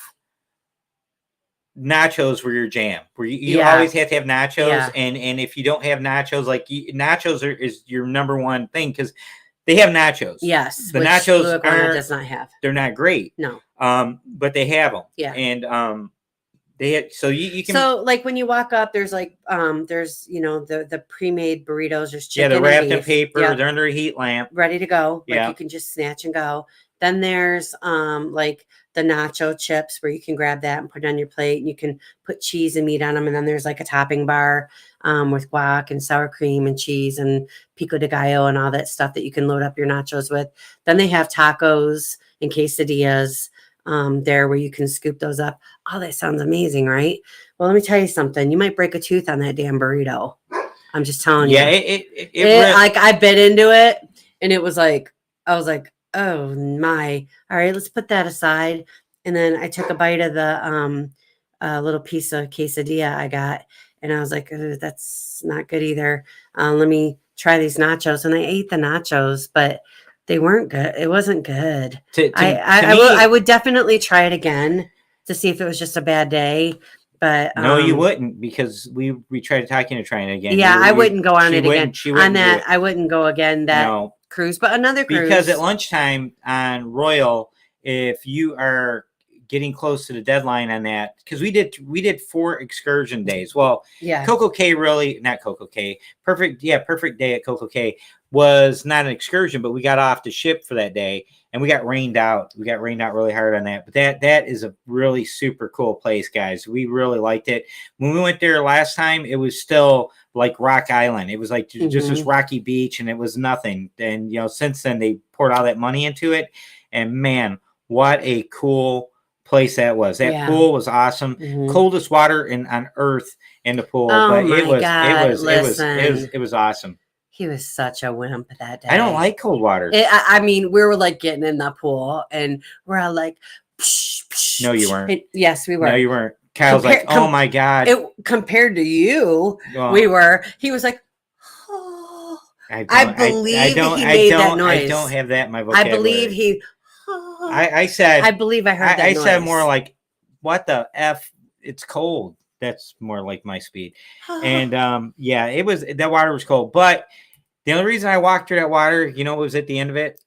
Speaker 1: nachos were your jam, where you always have to have nachos, and if you don't have nachos, nachos is your number one thing because they have nachos.
Speaker 2: Yes,
Speaker 1: the nachos
Speaker 2: does not have.
Speaker 1: They're not great.
Speaker 2: No,
Speaker 1: but they have them.
Speaker 2: Yeah,
Speaker 1: and they had, so you can.
Speaker 2: So like when you walk up, there's there's the pre-made burritos. There's chicken.
Speaker 1: Yeah, they're wrapped in paper. They're under a heat lamp,
Speaker 2: ready to go.
Speaker 1: Yeah,
Speaker 2: you can just snatch and go. Then there's like the nacho chips where you can grab that and put it on your plate, and you can put cheese and meat on them. And then there's like a topping bar with guac and sour cream and cheese and pico de gallo and all that stuff that you can load up your nachos with. Then they have tacos and quesadillas there where you can scoop those up. Oh, that sounds amazing, right? Well, let me tell you something. You might break a tooth on that damn burrito. I'm just telling you.
Speaker 1: Yeah,
Speaker 2: like I bit into it, and it was like, I was like, oh my. All right, let's put that aside. And then I took a bite of the little piece of quesadilla I got, and I was like, that's not good either. Let me try these nachos. And I ate the nachos, but they weren't good. It wasn't good. I would definitely try it again to see if it was just a bad day. But
Speaker 1: no, you wouldn't, because we tried talking to trying it again.
Speaker 2: Yeah, I wouldn't go on it again. On that,
Speaker 1: I
Speaker 2: wouldn't go again that cruise, but another cruise.
Speaker 1: Because at lunchtime on Royal, if you are getting close to the deadline on that, because we did 4 excursion days. Well,
Speaker 2: yeah,
Speaker 1: Coco Cay not Coco Cay. Perfect Day at Coco Cay was not an excursion, but we got off the ship for that day, and we got rained out. We got rained out really hard on that. But that is a really super cool place, guys. We really liked it. When we went there last time, it was still like Rock Island. It was like just this rocky beach, and it was nothing. And since then they poured all that money into it, and man, what a cool place that was. That pool was awesome. Coldest water on earth in the pool, but it was awesome.
Speaker 2: He was such a wimp that day.
Speaker 1: I don't like cold water.
Speaker 2: I mean, we were like getting in the pool, and we're all like, psh, psh,
Speaker 1: no, you weren't.
Speaker 2: Yes, we were.
Speaker 1: No, you weren't. Kyle's like, oh my God.
Speaker 2: Compared to you, we were. He was like, oh. I believe he made that noise.
Speaker 1: I don't have that in my vocabulary.
Speaker 2: I believe he.
Speaker 1: I said.
Speaker 2: I believe I heard that noise.
Speaker 1: I said more like, what the F? It's cold. That's more like my speed. And that water was cold. But the only reason I walked through that water, what was at the end of it?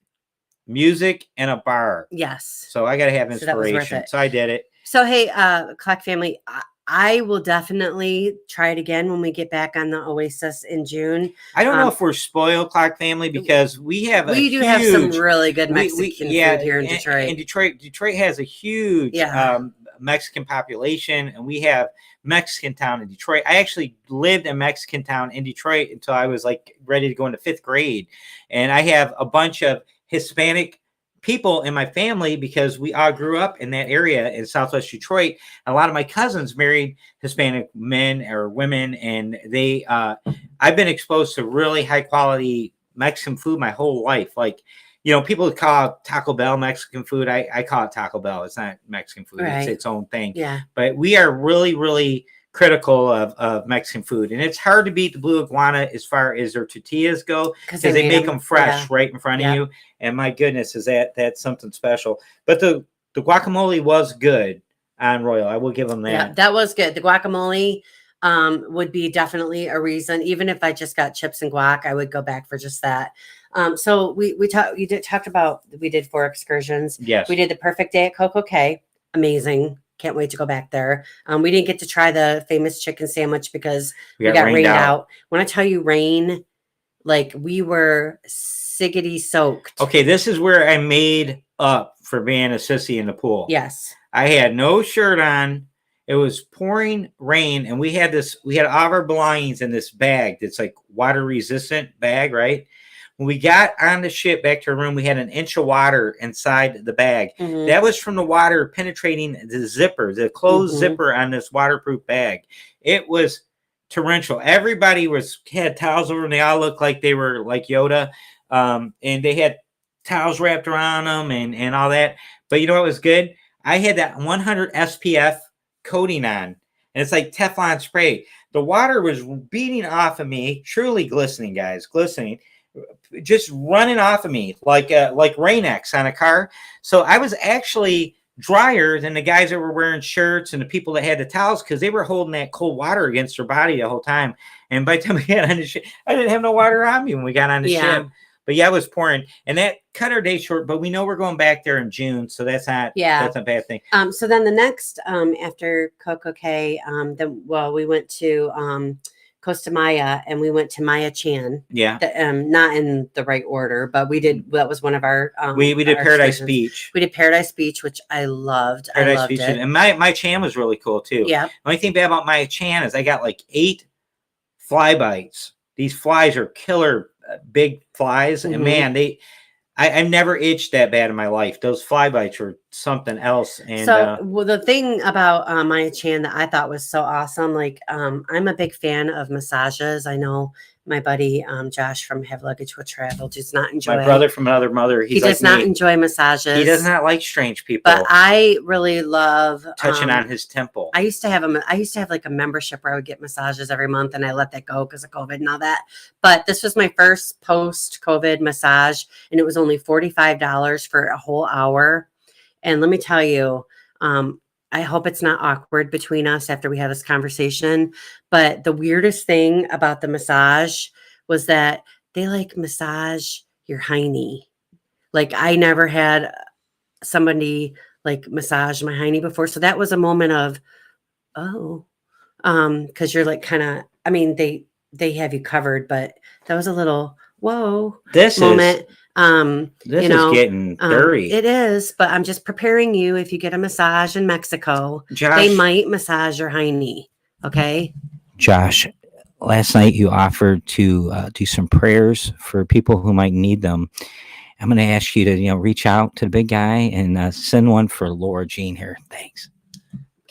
Speaker 1: Music and a bar.
Speaker 2: Yes.
Speaker 1: So I got to have inspiration. So I did it.
Speaker 2: So, hey, Clock family, I will definitely try it again when we get back on the Oasis in June.
Speaker 1: I don't know if we're spoiled, Clock family, because we have
Speaker 2: have some really good Mexican food here in Detroit.
Speaker 1: And Detroit has a huge Mexican population, and we have Mexican town in Detroit. I actually lived in Mexican town in Detroit until I was like ready to go into 5th grade. And I have a bunch of Hispanic people in my family because we all grew up in that area in Southwest Detroit. A lot of my cousins married Hispanic men or women, and they I've been exposed to really high quality Mexican food my whole life. Like, people call Taco Bell Mexican food. I call it Taco Bell. It's not Mexican food. Right. It's its own thing. Yeah. But we are really, really critical of Mexican food. And it's hard to beat the Blue Iguana as far as their tortillas go, because they make them fresh right in front of you. And my goodness, that's something special. But the guacamole was good on Royal. I will give them that.
Speaker 2: Yeah, that was good. The guacamole would be definitely a reason. Even if I just got chips and guac, I would go back for just that. So we talked about, we did 4 excursions. Yes. We did the Perfect Day at Coco Cay. Amazing. Can't wait to go back there. We didn't get to try the famous chicken sandwich because we got rained out. When I tell you rain, like we were siggity soaked.
Speaker 1: Okay, this is where I made up for being a sissy in the pool.
Speaker 2: Yes.
Speaker 1: I had no shirt on. It was pouring rain, and we had all of our belongings in this bag that's like water resistant bag, right? When we got on the ship back to our room, we had an inch of water inside the bag. Mm-hmm. That was from the water penetrating the zipper, the closed zipper on this waterproof bag. It was torrential. Everybody had towels over, and they all looked like they were like Yoda. And they had towels wrapped around them and all that. But you know what was good? I had that 100 SPF coating on, and it's like Teflon spray. The water was beating off of me, truly glistening, guys, glistening, just running off of me like Rain-X on a car. So I was actually drier than the guys that were wearing shirts and the people that had the towels, because they were holding that cold water against their body the whole time. And by the time we got on the ship, I didn't have no water on me when we got on the ship. But it was pouring, and that cut our day short. But we know we're going back there in June, so that's not a bad thing.
Speaker 2: So then the next after Coco Cay, we went to Costa Maya, and we went to Maya Chan.
Speaker 1: Yeah.
Speaker 2: Not in the right order, but we did. That was one of our.
Speaker 1: We did
Speaker 2: our
Speaker 1: Paradise
Speaker 2: excursions.
Speaker 1: Beach.
Speaker 2: We did Paradise Beach, which I loved.
Speaker 1: Paradise
Speaker 2: I loved
Speaker 1: Beach,
Speaker 2: it.
Speaker 1: and my Chan was really cool too.
Speaker 2: Yeah.
Speaker 1: The only thing bad about my Chan is I got like 8 fly bites. These flies are killer big flies, and man, I've never itched that bad in my life. Those fly bites were something else. And
Speaker 2: so well, the thing about Maya Chan that I thought was so awesome, like I'm a big fan of massages. I know my buddy Josh from Have Luggage Will Travel does not enjoy.
Speaker 1: My brother from another mother,
Speaker 2: he does not enjoy massages.
Speaker 1: He does not like strange people.
Speaker 2: But I really love
Speaker 1: touching on his temple.
Speaker 2: I used to have like a membership where I would get massages every month, and I let that go because of COVID and all that. But this was my first post-COVID massage, and it was only $45 for a whole hour. And let me tell you, I hope it's not awkward between us after we have this conversation. But the weirdest thing about the massage was that they like massage your hiney. Like I never had somebody like massage my hiney before. So that was a moment of, because you're like kind of, I mean, they have you covered, but that was a little, whoa,
Speaker 1: this
Speaker 2: moment.
Speaker 1: This is getting dirty.
Speaker 2: It is, but I'm just preparing you. If you get a massage in Mexico,
Speaker 1: Josh,
Speaker 2: they might massage your hiney. Okay.
Speaker 1: Josh, last night you offered to do some prayers for people who might need them. I'm going to ask you to, reach out to the big guy and send one for Laura Jean here. Thanks.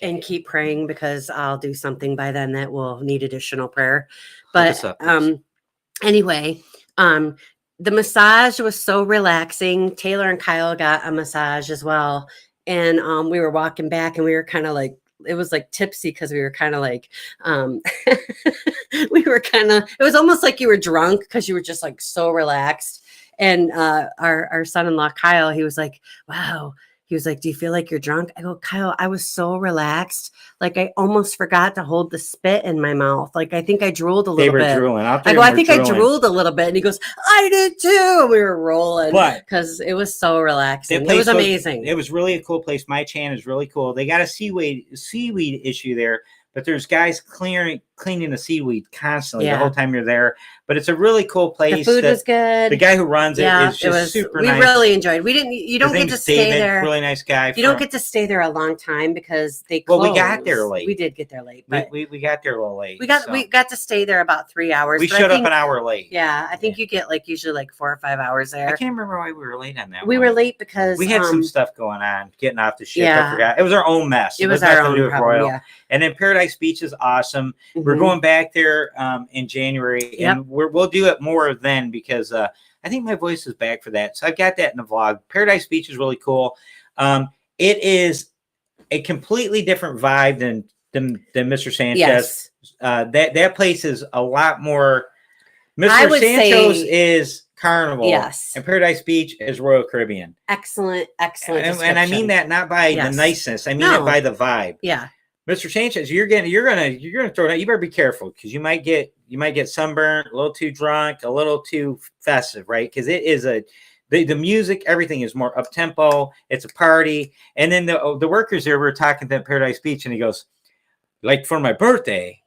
Speaker 2: And keep praying, because I'll do something by then that will need additional prayer. But anyway, the massage was so relaxing. Taylor and Kyle got a massage as well. And we were walking back, and we were kind of like, it was like tipsy, because we were kind of like, it was almost like you were drunk, because you were just like so relaxed. And our son-in-law, Kyle, he was like, wow. He was like, do you feel like you're drunk? I go, Kyle, I was so relaxed. Like I almost forgot to hold the spit in my mouth. Like I think I drooled a little bit.
Speaker 1: They were drooling.
Speaker 2: I go, I think I drooled a little bit. And he goes, I did too. We were rolling because it was so relaxing. It was amazing.
Speaker 1: It was really a cool place. My Chan is really cool. They got a seaweed issue there, but there's guys cleaning the seaweed constantly the whole time you're there. But it's a really cool place.
Speaker 2: The food was good.
Speaker 1: The guy who runs it is just super nice.
Speaker 2: We really enjoyed. You don't get to stay there.
Speaker 1: Really nice guy.
Speaker 2: You don't get to stay there a long time because they close.
Speaker 1: Well, we got there late.
Speaker 2: We did get there late. But
Speaker 1: we got there a little late.
Speaker 2: We got to stay there about 3 hours.
Speaker 1: We showed up an hour late.
Speaker 2: Yeah, I think you get usually like 4 or 5 hours there.
Speaker 1: I can't remember why we were late on that.
Speaker 2: We were late because
Speaker 1: we had some stuff going on, getting off the ship. Yeah. I forgot. It was our own mess.
Speaker 2: It was our own problem.
Speaker 1: Yeah. And then Paradise Beach is awesome. Mm-hmm. We're going back there in January, and we'll do it more then, because I think my voice is back for that. So I've got that in the vlog. Paradise Beach is really cool. It is a completely different vibe than Mr. Sanchez.
Speaker 2: Yes.
Speaker 1: That place is a lot more. Mr. Sanchez is Carnival.
Speaker 2: Yes.
Speaker 1: And Paradise Beach is Royal Caribbean.
Speaker 2: Excellent.
Speaker 1: And I mean that not by the niceness. I mean it by the vibe.
Speaker 2: Yeah.
Speaker 1: Mr. Sanchez, you're gonna throw it out. You better be careful, because you might get sunburned, a little too drunk, a little too festive, right? Because it is the music, everything is more up tempo. It's a party, and then the workers there were talking to Paradise Beach, and he goes, like, for my birthday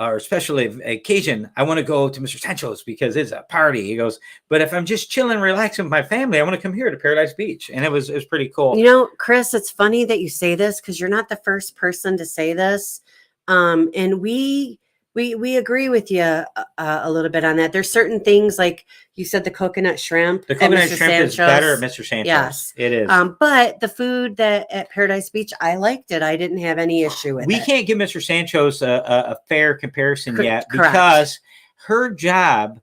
Speaker 1: or special occasion, I want to go to Mr. Sanchez because it's a party. He goes, but if I'm just chilling, relaxing with my family, I want to come here to Paradise Beach. And it was pretty cool.
Speaker 2: Chris, it's funny that you say this, because you're not the first person to say this. And we agree with you a little bit on that. There's certain things, like you said, the coconut shrimp.
Speaker 1: The coconut shrimp is better at Mr. Sanchez.
Speaker 2: Yes,
Speaker 1: it is.
Speaker 2: But the food at Paradise Beach, I liked it. I didn't have any issue with it.
Speaker 1: We can't give Mr. Sanchez a fair comparison yet, because her job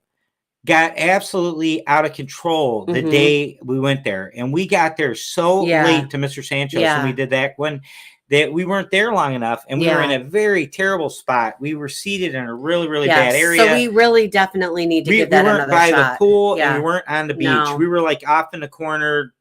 Speaker 1: got absolutely out of control the day we went there. And we got there so late to Mr. Sanchez when we did that one. That we weren't there long enough, and we were in a very terrible spot. We were seated in a really, really bad area.
Speaker 2: So we really definitely need to give that another shot. We weren't by
Speaker 1: the pool, and we weren't on the beach. No. We were like off in the corner.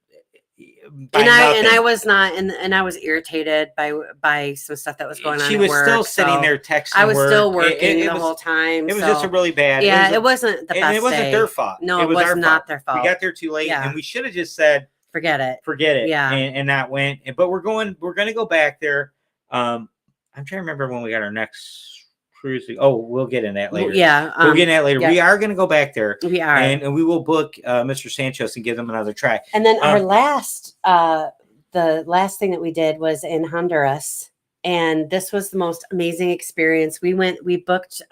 Speaker 2: I was not, and I was irritated by some stuff that was going on.
Speaker 1: She was still sitting there texting.
Speaker 2: I was still working the whole time.
Speaker 1: It was just a really bad.
Speaker 2: Yeah, it wasn't the best. And
Speaker 1: it wasn't their fault.
Speaker 2: No, it was not their fault.
Speaker 1: We got there too late, and we should have just said,
Speaker 2: Forget it.
Speaker 1: Yeah. And not went. But we're going to go back there. I'm trying to remember when we got our next cruise? We'll get in that later.
Speaker 2: Yeah.
Speaker 1: We'll get in that later.
Speaker 2: Yeah.
Speaker 1: We are going to go back there.
Speaker 2: We are.
Speaker 1: And we will book Mr. Sanchez and give them another try.
Speaker 2: And then our the last thing that we did was in Honduras. And this was the most amazing experience. We booked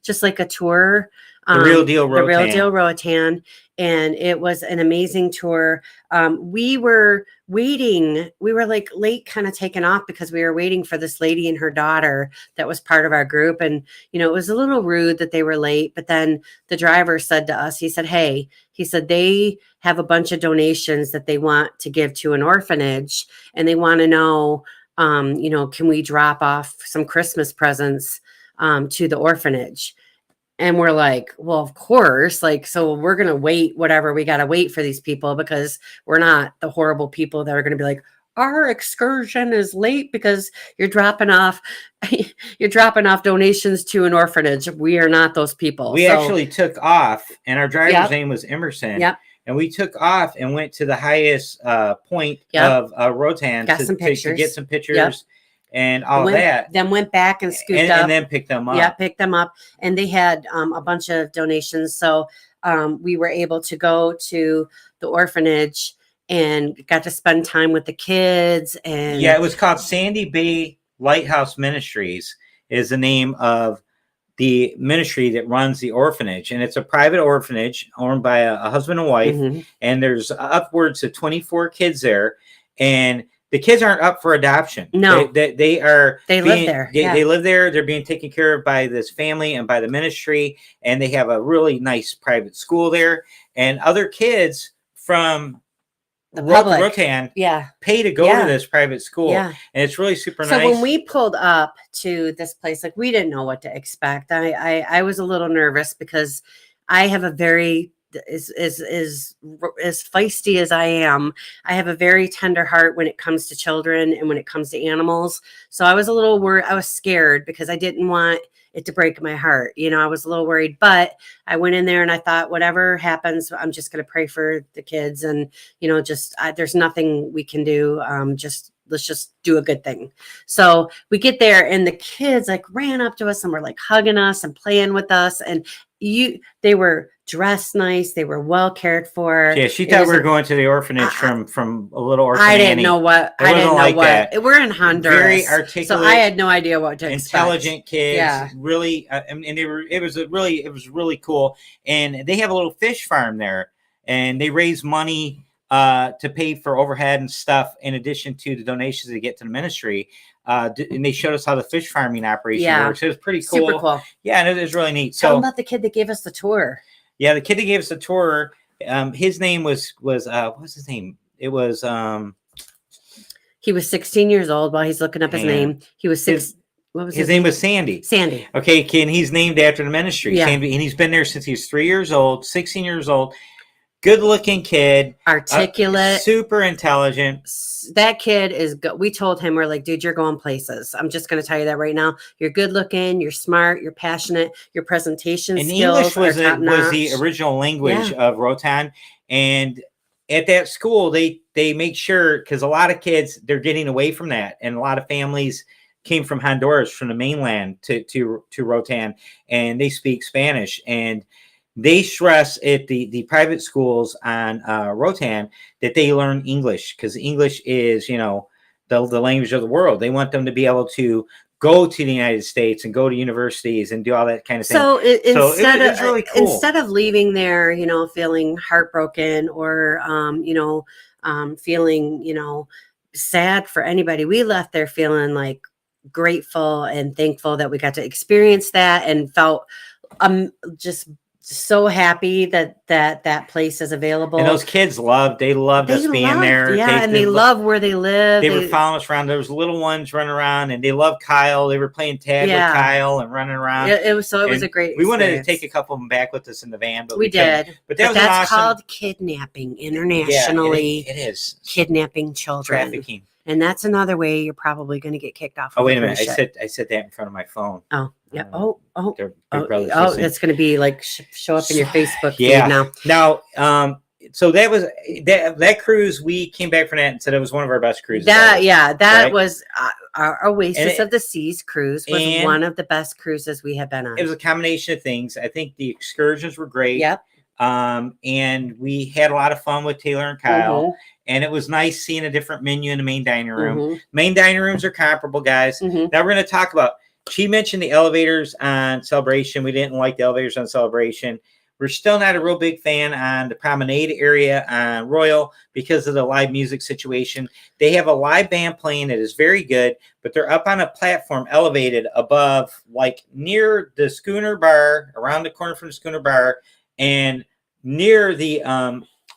Speaker 2: just like a tour.
Speaker 1: The Real Deal Roatan.
Speaker 2: The Real Deal Roatan. And it was an amazing tour. We were waiting. We were like late kind of taking off because we were waiting for this lady and her daughter that was part of our group. And, it was a little rude that they were late. But then the driver said to us, he said, hey, they have a bunch of donations that they want to give to an orphanage. And they want to know, can we drop off some Christmas presents to the orphanage? And we're like, well, of course, so we're going to wait whatever we got to wait for these people, because we're not the horrible people that are going to be like, our excursion is late because you're dropping off donations to an orphanage. We are not those people.
Speaker 1: We actually took off, and our driver's name was Emerson.
Speaker 2: Yep.
Speaker 1: And we took off and went to the highest point of Roatan to get some pictures and all that.
Speaker 2: Then went back and scooped up.
Speaker 1: And then picked them up.
Speaker 2: Yeah, picked them up. And they had a bunch of donations. So we were able to go to the orphanage and got to spend time with the kids. And
Speaker 1: yeah, it was called Sandy Bay Lighthouse Ministries is the name of the ministry that runs the orphanage. And it's a private orphanage owned by a husband and wife. Mm-hmm. And there's upwards of 24 kids there. And the kids aren't up for adoption.
Speaker 2: No,
Speaker 1: they
Speaker 2: live there.
Speaker 1: They live there. They're being taken care of by this family and by the ministry. And they have a really nice private school there. And other kids from the public, Roatan, pay to go to this private school. Yeah. And it's really super nice.
Speaker 2: So when we pulled up to this place, we didn't know what to expect. I was a little nervous because I have a very as feisty as I am, I have a very tender heart when it comes to children and when it comes to animals. So I was a little worried. I was scared because I didn't want it to break my heart. I was a little worried, but I went in there and I thought, whatever happens, I'm just going to pray for the kids. And, there's nothing we can do. Let's just do a good thing. So we get there and the kids ran up to us and were hugging us and playing with us. And they were dressed nice. They were well cared for.
Speaker 1: Yeah, she thought we were going to the orphanage from a little orphan.
Speaker 2: I didn't know what. We're in Honduras.
Speaker 1: Very articulate.
Speaker 2: So I had no idea what to expect.
Speaker 1: Intelligent kids. Yeah. Really, and it was really cool. And they have a little fish farm there, and they raise money to pay for overhead and stuff in addition to the donations they get to the ministry. And they showed us how the fish farming operation works. It was pretty cool.
Speaker 2: Super cool.
Speaker 1: Yeah, and it was really neat.
Speaker 2: Tell them about the kid that gave us the tour.
Speaker 1: Yeah, the kid that gave us the tour, his name was what's his name? It was
Speaker 2: he was 16 years old while he's looking up his name. He was what was
Speaker 1: his name? Was Sandy.
Speaker 2: Sandy.
Speaker 1: Okay, and he's named after the ministry.
Speaker 2: Yeah.
Speaker 1: Sandy, and he's been there since he was 3 years old, 16 years old. Good looking kid,
Speaker 2: articulate,
Speaker 1: super intelligent.
Speaker 2: That kid is good. We told him, we're like, dude, you're going places. I'm just going to tell you that right now. You're good looking, you're smart, you're passionate, your presentation
Speaker 1: and
Speaker 2: skills
Speaker 1: English was the original language of Roatan. And at that school, they make sure, because a lot of kids, they're getting away from that. And a lot of families came from Honduras, from the mainland to Roatan, and they speak Spanish. And they stress at the private schools on Roatan that they learn English, because English is, the language of the world. They want them to be able to go to the United States and go to universities and do all that kind of thing.
Speaker 2: So it's
Speaker 1: really cool.
Speaker 2: Instead of leaving there, feeling heartbroken or, feeling, sad for anybody, we left there feeling grateful and thankful that we got to experience that, and felt just so happy that place is available.
Speaker 1: And those kids loved us being there.
Speaker 2: Yeah, they love where they live.
Speaker 1: They were following us around. There was little ones running around, and they loved Kyle. They were playing tag with Kyle and running around.
Speaker 2: It was a great
Speaker 1: We wanted to take a couple of them back with us in the van, but
Speaker 2: we did.
Speaker 1: But that's awesome.
Speaker 2: Called kidnapping internationally.
Speaker 1: Yeah, it is.
Speaker 2: Kidnapping children.
Speaker 1: Trafficking.
Speaker 2: And that's another way you're probably going to get kicked off.
Speaker 1: Oh, wait a minute. I said that in front of my phone.
Speaker 2: Oh, yeah. It's going to be show up in your Facebook feed now.
Speaker 1: Now, so that was that cruise. We came back from that and said it was one of our best cruises.
Speaker 2: That was our Oasis of the Seas cruise was one of the best cruises we have been on.
Speaker 1: It was a combination of things. I think the excursions were great.
Speaker 2: Yep.
Speaker 1: And we had a lot of fun with Taylor and Kyle. And it was nice seeing a different menu in the main dining room. Main dining rooms are comparable, guys. Now we're going to talk about, she mentioned the elevators on Celebration. We didn't like the elevators on Celebration. We're still not a real big fan on the promenade area on Royal because of the live music situation. They have a live band playing that is very good, but they're up on a platform elevated above, like near the Schooner Bar, around the corner from the Schooner Bar, and near the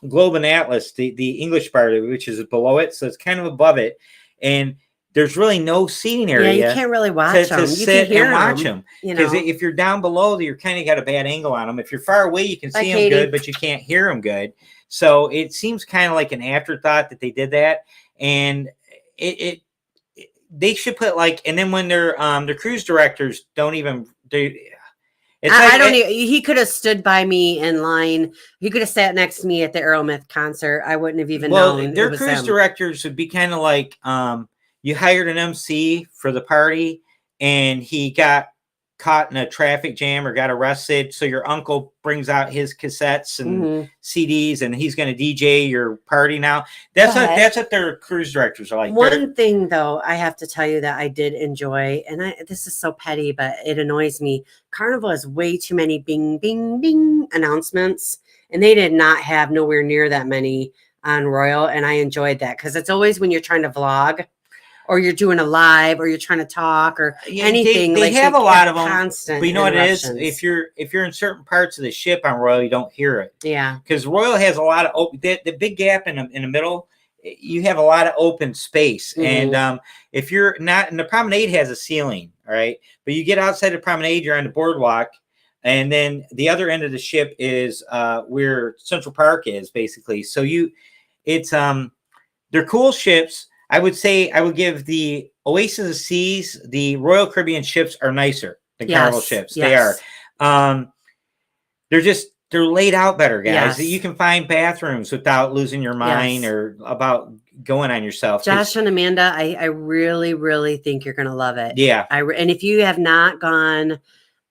Speaker 1: Globe and Atlas, the English bar, which is below it. So it's kind of above it. And there's really no seating area.
Speaker 2: Yeah, you can't really watch them.
Speaker 1: To sit and watch them. Because
Speaker 2: You know?
Speaker 1: if you're down below, you're kind of got a bad angle on them. If you're far away, you can see them good, but you can't hear them good. So it seems kind of like an afterthought that they did that. And they should put like, and then when their cruise directors don't even do.
Speaker 2: I don't even, he could have stood by me in line. He could have sat next to me at the Aerosmith concert. I wouldn't have even known.
Speaker 1: Their cruise directors would be kind of like, you hired an MC for the party and he got caught in a traffic jam or got arrested. So your uncle brings out his cassettes and CDs and he's going to DJ your party now. That's what their cruise directors are like.
Speaker 2: One thing though, I have to tell you that I did enjoy, and this is so petty, but it annoys me. Carnival has way too many bing, bing, bing announcements, and they did not have nowhere near that many on Royal. And I enjoyed that because it's always when you're trying to vlog, or you're doing a live, or you're trying to talk, or anything.
Speaker 1: They have a lot of them.
Speaker 2: Constant,
Speaker 1: but you know what it is? If you're in certain parts of the ship on Royal, you don't hear it.
Speaker 2: Yeah,
Speaker 1: because Royal has a lot of open. The big gap in the middle, you have a lot of open space. And if you're not, and the promenade has a ceiling, all right. But you get outside the promenade, you're on the boardwalk, and then the other end of the ship is where Central Park is, basically. So they're cool ships. I would say I would give the Oasis of the Seas, the Royal Caribbean ships are nicer than Carnival ships.
Speaker 2: Yes.
Speaker 1: They are. They're laid out better, guys.
Speaker 2: Yes.
Speaker 1: You can find bathrooms without losing your mind or about going on yourself.
Speaker 2: Josh and Amanda, I really, really think you're going to love it.
Speaker 1: Yeah.
Speaker 2: And if you have not gone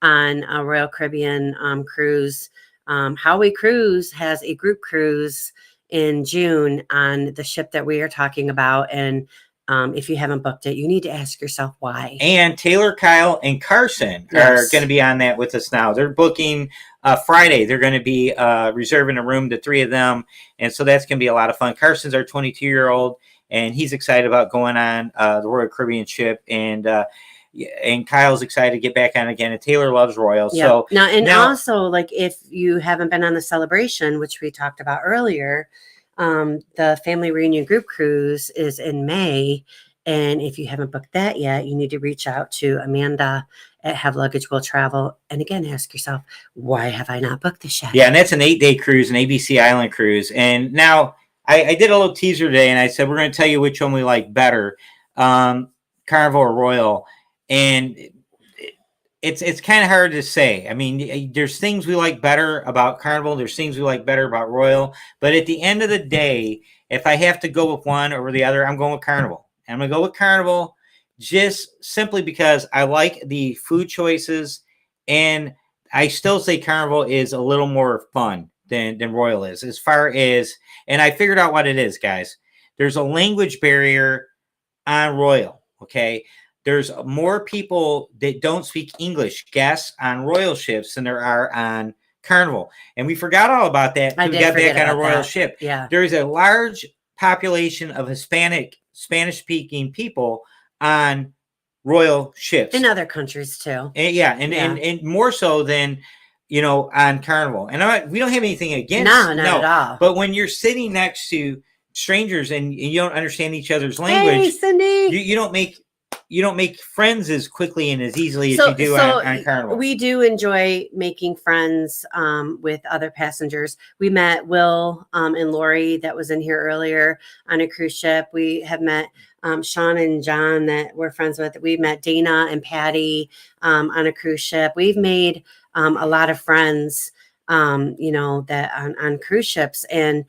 Speaker 2: on a Royal Caribbean cruise, Howey Cruise has a group cruise in June on the ship that we are talking about. And if you haven't booked it, you need to ask yourself why. And
Speaker 1: Taylor, Kyle, and Carson are going to be on that with us now. They're booking Friday. They're going to be reserving a room, the three of them. And so that's going to be a lot of fun. Carson's our 22-year-old, and he's excited about going on the Royal Caribbean ship. And Kyle's excited to get back on again. And Taylor loves Royal. Yeah. So
Speaker 2: now, also, like, if you haven't been on the Celebration, which we talked about earlier, the family reunion group cruise is in May. And if you haven't booked that yet, you need to reach out to Amanda at Have Luggage Will Travel. And again, ask yourself, why have I not booked this yet?
Speaker 1: Yeah, and that's an 8-day cruise, an ABC Island cruise. And now I did a little teaser today, and I said we're going to tell you which one we like better, Carnival or Royal. And it's kind of hard to say. I mean, there's things we like better about Carnival. There's things we like better about Royal. But at the end of the day, if I have to go with one over the other, I'm going with Carnival. I'm going to go with Carnival just simply because I like the food choices. And I still say Carnival is a little more fun than Royal is. As far as, and I figured out what it is, guys. There's a language barrier on Royal, okay? There's more people that don't speak English guests on Royal ships than there are on Carnival. And we forgot all about that until we got back on a Royal ship.
Speaker 2: Yeah.
Speaker 1: There is a large population of Hispanic, Spanish-speaking people on Royal ships.
Speaker 2: In other countries, too.
Speaker 1: And more so than, on Carnival. And we don't have anything against.
Speaker 2: No, not at all.
Speaker 1: But when you're sitting next to strangers and you don't understand each other's language,
Speaker 2: hey, Cindy.
Speaker 1: You don't make friends as quickly and as easily as you do on Carnival.
Speaker 2: We do enjoy making friends with other passengers. We met Will and Lori that was in here earlier on a cruise ship. We have met Sean and John that we're friends with. We met Dana and Patty on a cruise ship. We've made a lot of friends, that on cruise ships. And,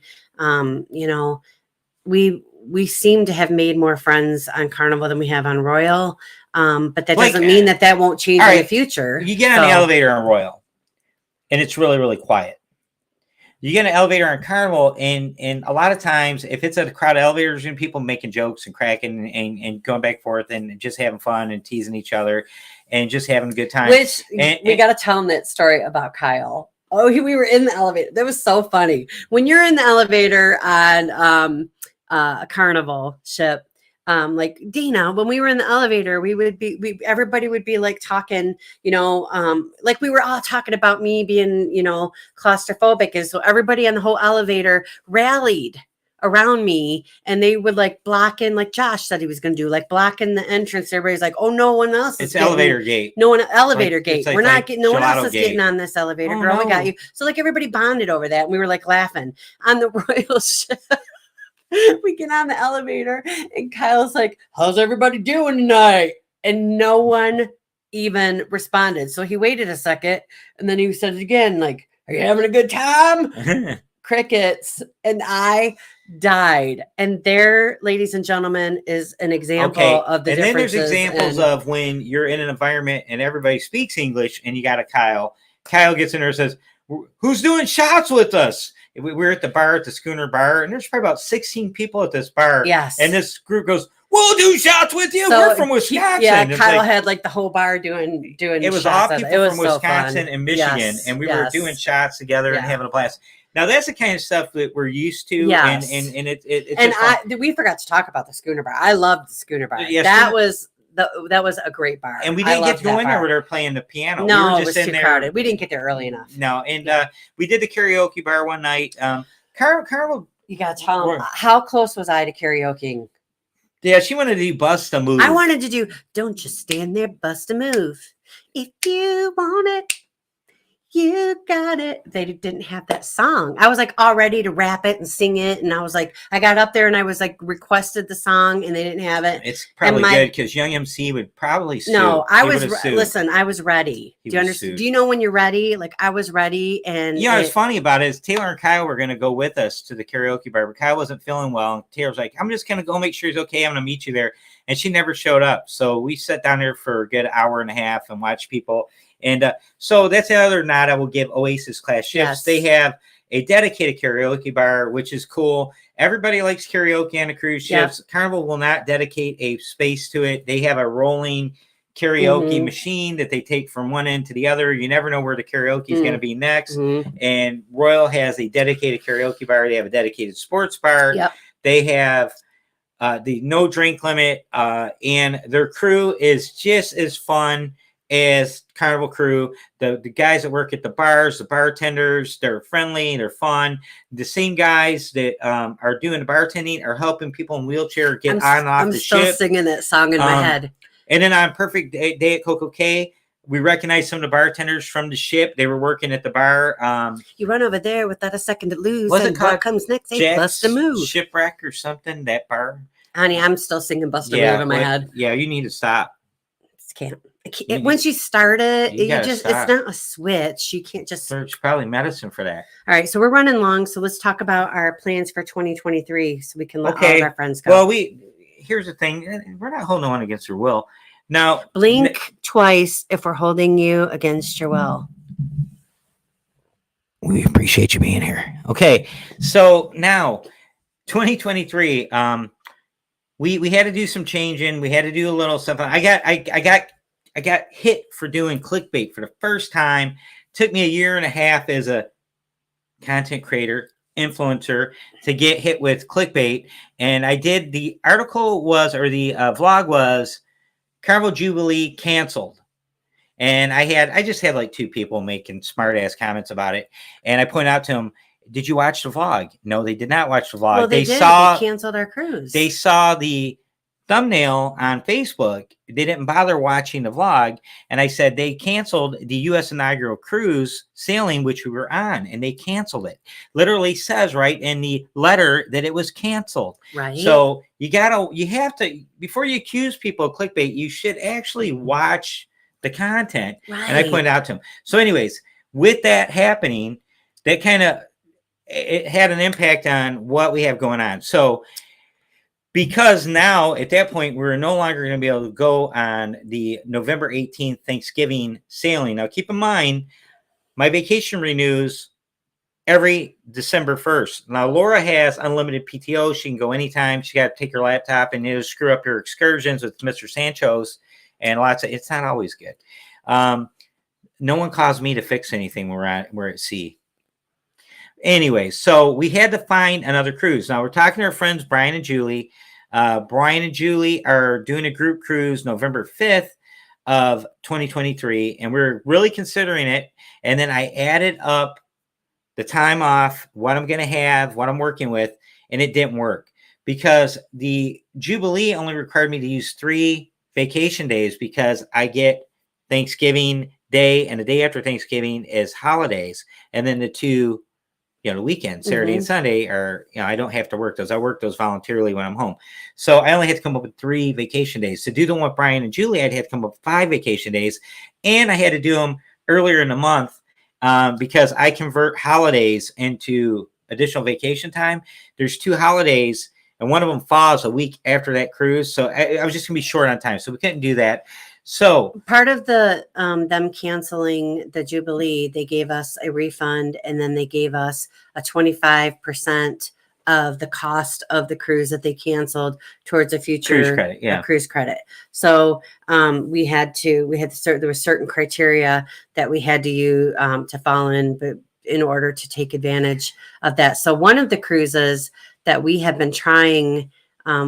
Speaker 2: we seem to have made more friends on Carnival than we have on Royal. But that
Speaker 1: Like,
Speaker 2: doesn't mean that won't change
Speaker 1: all
Speaker 2: in the
Speaker 1: right,
Speaker 2: future.
Speaker 1: You get on the elevator on Royal, and it's really, really quiet. You get an elevator on Carnival, and a lot of times, if it's a crowd of elevators and people making jokes and cracking and going back and forth and just having fun and teasing each other and just having a good time.
Speaker 2: Which we got to tell them that story about Kyle. Oh, we were in the elevator. That was so funny. When you're in the elevator on a Carnival ship, like Dina, when we were in the elevator, everybody would be like talking, like we were all talking about me being, claustrophobic. And so everybody on the whole elevator rallied around me, and they would like block in, like Josh said he was going to do, like block in the entrance. Everybody's like, oh, no one else is
Speaker 1: elevator gate.
Speaker 2: No one elevator gate.
Speaker 1: We're
Speaker 2: not getting, no one else is
Speaker 1: gate.
Speaker 2: getting on this elevator. Girl, we got you. So like everybody bonded over that. And we were like laughing on the Royal ship. We get on the elevator and Kyle's like, how's everybody doing tonight? And no one even responded. So he waited a second and then he said it again, like, are you having a good time? Crickets. And I died. And there, ladies and gentlemen, is an example of the differences. And then there's
Speaker 1: examples of when you're in an environment and everybody speaks English and you got a Kyle. Kyle gets in there and says, who's doing shots with us? We're at the bar, at the Schooner Bar, and there's probably about 16 people at this bar.
Speaker 2: Yes.
Speaker 1: And this group goes, we'll do shots with you. So we're from Wisconsin.
Speaker 2: Yeah, Kyle had like the whole bar doing
Speaker 1: it was
Speaker 2: shots.
Speaker 1: all people from Wisconsin and Michigan, and we were doing shots together and having a blast. Now that's the kind of stuff that we're used to,
Speaker 2: yes.
Speaker 1: and it's
Speaker 2: we forgot to talk about the Schooner Bar. I loved the Schooner Bar. Yeah, that was a great bar.
Speaker 1: And we didn't get to go in there where they're playing the piano.
Speaker 2: No,
Speaker 1: we
Speaker 2: it was too crowded. We didn't get there early enough.
Speaker 1: No, and we did the karaoke bar one night. Carnival.
Speaker 2: You gotta tell them, how close was I to karaokeing?
Speaker 1: Yeah, she wanted to do Bust a Move.
Speaker 2: I wanted to do Don't Just Stand There, Bust a Move. If you want it, you got it. They didn't have that song. I was like all ready to rap it and sing it. And I was like, I got up there and I was like requested the song and they didn't have it.
Speaker 1: It's probably good because Young MC would probably sue.
Speaker 2: No, I was listen, I was ready. Do you understand? Do you know when you're ready? Like I was ready. And
Speaker 1: what's funny about it is Taylor and Kyle were going to go with us to the karaoke bar, but Kyle wasn't feeling well. And Taylor was like, I'm just going to go make sure he's okay. I'm going to meet you there. And she never showed up. So we sat down there for a good hour and a half and watched people. And so that's the other nod I will give Oasis class ships. Yes. They have a dedicated karaoke bar, which is cool. Everybody likes karaoke on the cruise ships. Yep. Carnival will not dedicate a space to it. They have a rolling karaoke machine that they take from one end to the other. You never know where the karaoke is going to be next. And Royal has a dedicated karaoke bar. They have a dedicated sports bar.
Speaker 2: Yep.
Speaker 1: They have the no drink limit. And their crew is just as fun as Carnival crew. The guys that work at the bars, the bartenders, they're friendly, they're fun. The same guys that are doing the bartending are helping people in wheelchair get on and off the ship.
Speaker 2: I'm still singing that song in my head.
Speaker 1: And then on Perfect Day at Coco Cay, we recognized some of the bartenders from the ship. They were working at the bar.
Speaker 2: You run over there without a second to lose.
Speaker 1: Wasn't
Speaker 2: and what comes next? Hey, Bust a Move.
Speaker 1: Shipwreck or something, that bar.
Speaker 2: Honey, I'm still singing Bust a Move in my head.
Speaker 1: Yeah, you need to stop.
Speaker 2: Just can't. Once you start it, it's not a switch. You can't just.
Speaker 1: There's probably medicine for that.
Speaker 2: All right, so we're running long, so let's talk about our plans for 2023, so we can let all of our friends go.
Speaker 1: Well, here's the thing: we're not holding on against your will. Now,
Speaker 2: blink twice if we're holding you against your will.
Speaker 1: We appreciate you being here. Okay, so now 2023. We had to do some changing. We had to do a little stuff. I got hit for doing clickbait for the first time. Took me a year and a half as a content creator, influencer, to get hit with clickbait. And I did, the article was, or the vlog was, Carnival Jubilee canceled. And I just had like 2 people making smart ass comments about it. And I pointed out to them, did you watch the vlog? No, they did not watch the vlog.
Speaker 2: Well, they canceled our cruise.
Speaker 1: They saw the thumbnail on Facebook. They didn't bother watching the vlog. And I said, they canceled the U.S. inaugural cruise sailing, which we were on, and they canceled it. Literally says right in the letter that it was canceled.
Speaker 2: Right.
Speaker 1: So you have to, before you accuse people of clickbait, you should actually watch the content. Right. And I pointed out to them. So anyways, with that happening, that kind of, it had an impact on what we have going on. So because now at that point we're no longer going to be able to go on the November 18th Thanksgiving sailing. Now keep in mind, my vacation renews every December 1st. Now Laura has unlimited PTO. She can go anytime. She got to take her laptop and screw up her excursions with Mr. Sancho's and lots of, it's not always good. No one calls me to fix anything when we're at sea. Anyway, so we had to find another cruise. Now we're talking to our friends Brian and Julie. Brian and Julie are doing a group cruise November 5th of 2023, and we're really considering it. And then I added up the time off, what I'm going to have, what I'm working with, and it didn't work because the Jubilee only required me to use 3 vacation days because I get Thanksgiving Day and the day after Thanksgiving is holidays, and then the 2 the weekend, Saturday and Sunday are, I don't have to work those. I work those voluntarily when I'm home. So I only had to come up with 3 vacation days. To do them with Brian and Julie, I'd had to come up with 5 vacation days. And I had to do them earlier in the month because I convert holidays into additional vacation time. There's 2 holidays and one of them falls a week after that cruise. So I was just going to be short on time. So we couldn't do that. So
Speaker 2: part of the them canceling the Jubilee, they gave us a refund, and then they gave us a 25% of the cost of the cruise that they canceled towards a future
Speaker 1: cruise credit.
Speaker 2: Cruise credit. So we had to there was certain criteria that we had to use to fall in order to take advantage of that. So one of the cruises that we have been trying.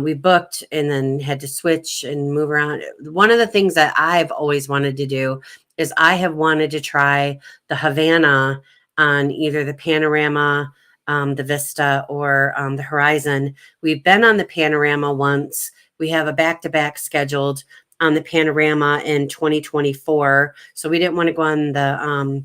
Speaker 2: We booked and then had to switch and move around. One of the things that I've always wanted to do is I have wanted to try the Havana on either the Panorama, the Vista, or the Horizon. We've been on the Panorama once. We have a back-to-back scheduled on the Panorama in 2024. So we didn't want to go on the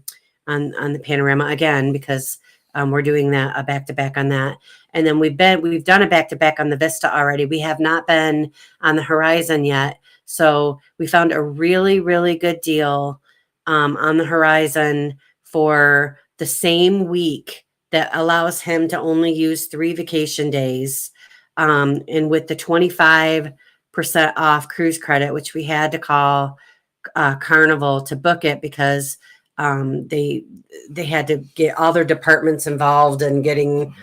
Speaker 2: Panorama again because we're doing that a back-to-back on that. And then we've done a back-to-back on the Vista already. We have not been on the Horizon yet. So we found a really, really good deal on the Horizon for the same week that allows him to only use 3 vacation days. And with the 25% off cruise credit, which we had to call Carnival to book it because they had to get all their departments involved in getting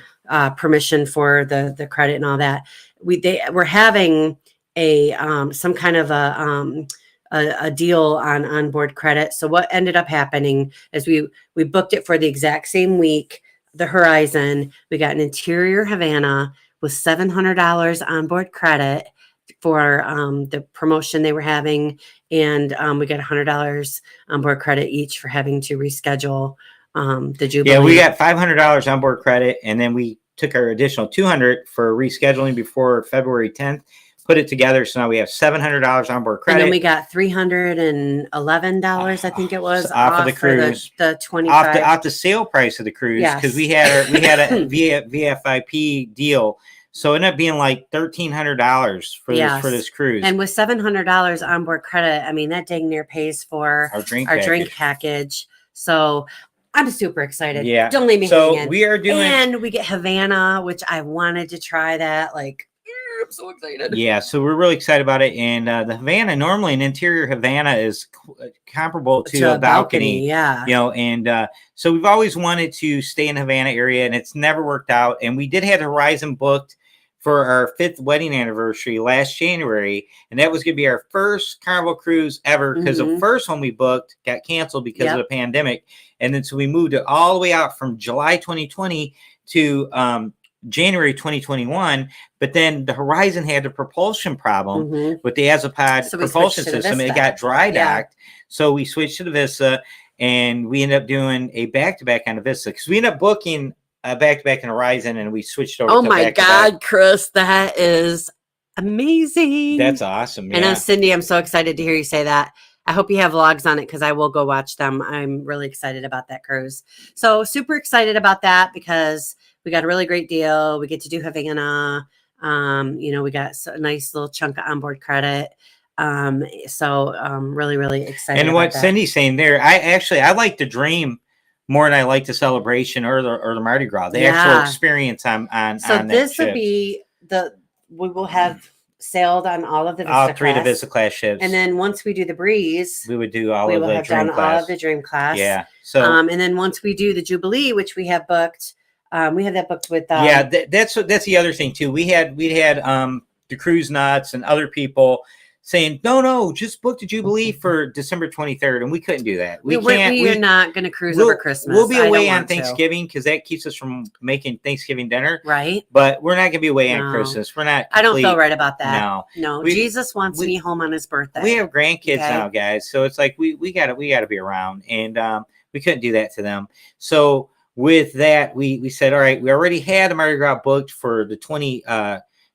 Speaker 2: permission for the credit and all that. We're having a some kind of a deal on onboard credit. So what ended up happening is we booked it for the exact same week, the Horizon. We got an interior Havana with $700 onboard credit for the promotion they were having, and we got $100 onboard credit each for having to reschedule the Jubilee.
Speaker 1: Yeah, we got $500 onboard credit, and then we took our additional $200 for rescheduling before February 10th. Put it together, so now we have $700 onboard credit.
Speaker 2: And then we got $311, I think it was,
Speaker 1: off of the cruise,
Speaker 2: the 25
Speaker 1: off the sale price of the cruise, because we had a VFIP deal. So it ended up being like $1,300 for this cruise.
Speaker 2: And with $700 onboard credit, I mean, that dang near pays for
Speaker 1: our drink
Speaker 2: package. So I'm super excited.
Speaker 1: Yeah.
Speaker 2: Don't leave me hanging.
Speaker 1: So we are doing,
Speaker 2: and we get Havana, which I wanted to try that. Like, I'm so excited.
Speaker 1: Yeah. So we're really excited about it. And the Havana, normally an interior Havana is comparable to a balcony.
Speaker 2: Yeah.
Speaker 1: And so we've always wanted to stay in the Havana area, and it's never worked out. And we did have Horizon booked for our 5th wedding anniversary last January, and that was going to be our first Carnival cruise ever, because the first one we booked got canceled because of the pandemic. And then so we moved it all the way out from July 2020 to January 2021. But then the Horizon had the propulsion problem with the Azopod propulsion system. It got dry docked. So we switched to the Vista, and we ended up doing a back-to-back on the Vista, because we ended up booking back-to-back in Horizon, and we switched over.
Speaker 2: Oh my God, Chris, that is amazing.
Speaker 1: That's awesome. Yeah.
Speaker 2: And Cindy, I'm so excited to hear you say that. I hope you have vlogs on it, because I will go watch them. I'm really excited about that cruise. So super excited about that, because we got a really great deal. We get to do Havana. We got a nice little chunk of onboard credit. So really, really excited.
Speaker 1: And what Cindy's saying there, I like the Dream more than I like the Celebration or the Mardi Gras. The actual experience on
Speaker 2: so
Speaker 1: that
Speaker 2: this
Speaker 1: ship
Speaker 2: would be we will have sailed on all of the Vista
Speaker 1: all 3 of the
Speaker 2: class.
Speaker 1: Vista class ships.
Speaker 2: And then once we do the Breeze,
Speaker 1: we would do all
Speaker 2: we
Speaker 1: of
Speaker 2: will
Speaker 1: the
Speaker 2: have
Speaker 1: Dream
Speaker 2: done
Speaker 1: class.
Speaker 2: all of the Dream class.
Speaker 1: Yeah. So
Speaker 2: and then once we do the Jubilee, which we have booked, we have that booked with
Speaker 1: that's the other thing too. We'd had the cruise nuts and other people saying no, just book the Jubilee for December 23rd, and we couldn't do that. We can't.
Speaker 2: We're not going to cruise
Speaker 1: we'll,
Speaker 2: over Christmas.
Speaker 1: We'll be
Speaker 2: I
Speaker 1: away
Speaker 2: don't
Speaker 1: on
Speaker 2: want to.
Speaker 1: Thanksgiving because that keeps us from making Thanksgiving dinner.
Speaker 2: Right.
Speaker 1: But we're not going to be away on
Speaker 2: No.
Speaker 1: Christmas. We're not.
Speaker 2: I don't feel right about that.
Speaker 1: No.
Speaker 2: Jesus wants me home on his birthday.
Speaker 1: We have grandkids
Speaker 2: Okay.
Speaker 1: now, guys, so it's like we gotta be around, and we couldn't do that to them. So with that, we said, all right, we already had the Mardi Gras booked for the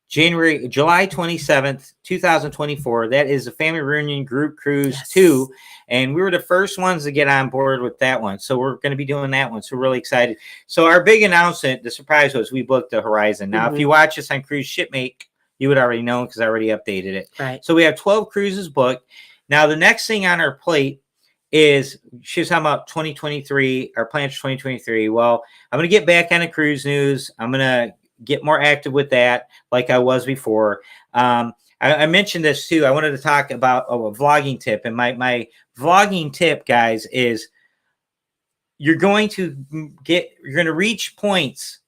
Speaker 1: July 27th, 2024. That is the Family Reunion Group Cruise 2. And we were the first ones to get on board with that one. So we're going to be doing that one. So we're really excited. So our big announcement, the surprise was we booked the Horizon. Now, if you watch us on Cruise Shipmate, you would already know because I already updated it.
Speaker 2: Right.
Speaker 1: So we have 12 cruises booked. Now, the next thing on our plate is she's talking about 2023, our plans for 2023. Well, I'm going to get back on the cruise news. I'm going to get more active with that like I was before. I mentioned this too. I wanted to talk about a vlogging tip. And my vlogging tip, guys, is you're going to reach points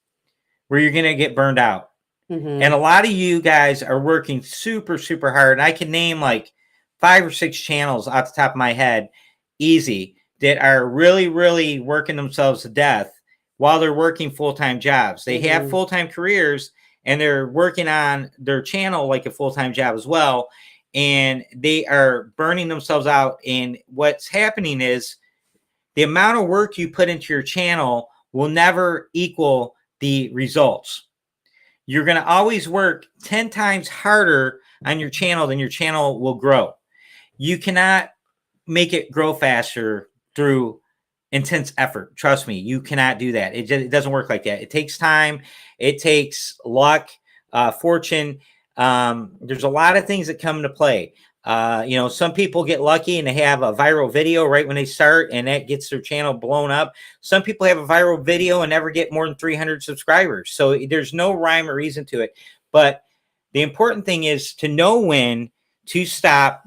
Speaker 1: where you're going to get burned out.
Speaker 2: Mm-hmm.
Speaker 1: And a lot of you guys are working super, super hard. And I can name like 5 or 6 channels off the top of my head, easy, that are really, really working themselves to death while they're working full-time jobs. They have full-time careers and they're working on their channel like a full-time job as well. And they are burning themselves out. And what's happening is the amount of work you put into your channel will never equal the results. You're going to always work 10 times harder on your channel than your channel will grow. You cannot make it grow faster through intense effort. Trust me, you cannot do that. It doesn't work like that. It takes time. It takes luck, fortune. There's a lot of things that come into play. Some people get lucky and they have a viral video right when they start and that gets their channel blown up. Some people have a viral video and never get more than 300 subscribers. So there's no rhyme or reason to it. But the important thing is to know when to stop,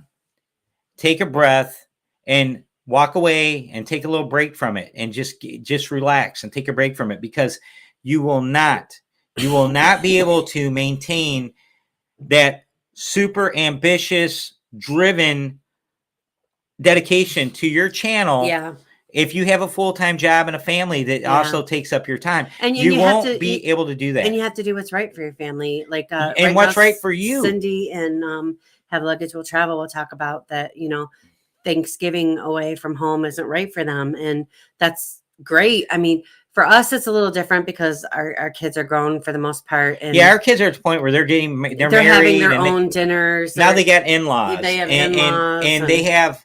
Speaker 1: take a breath, and walk away and take a little break from it and just relax and take a break from it, because you will not be able to maintain that super ambitious, driven dedication to your channel if you have a full-time job and a family that also takes up your time. And you won't be able to do that.
Speaker 2: And you have to do what's right for your family. Like
Speaker 1: and what's right for you.
Speaker 2: Cindy and Have Luggage Will Travel will talk about that, Thanksgiving away from home isn't right for them. And that's great. I mean, for us, it's a little different because our kids are grown for the most part. And
Speaker 1: our kids are at the point where they're married,
Speaker 2: having their own dinners.
Speaker 1: Now they got in-laws.
Speaker 2: They have in-laws.
Speaker 1: And they have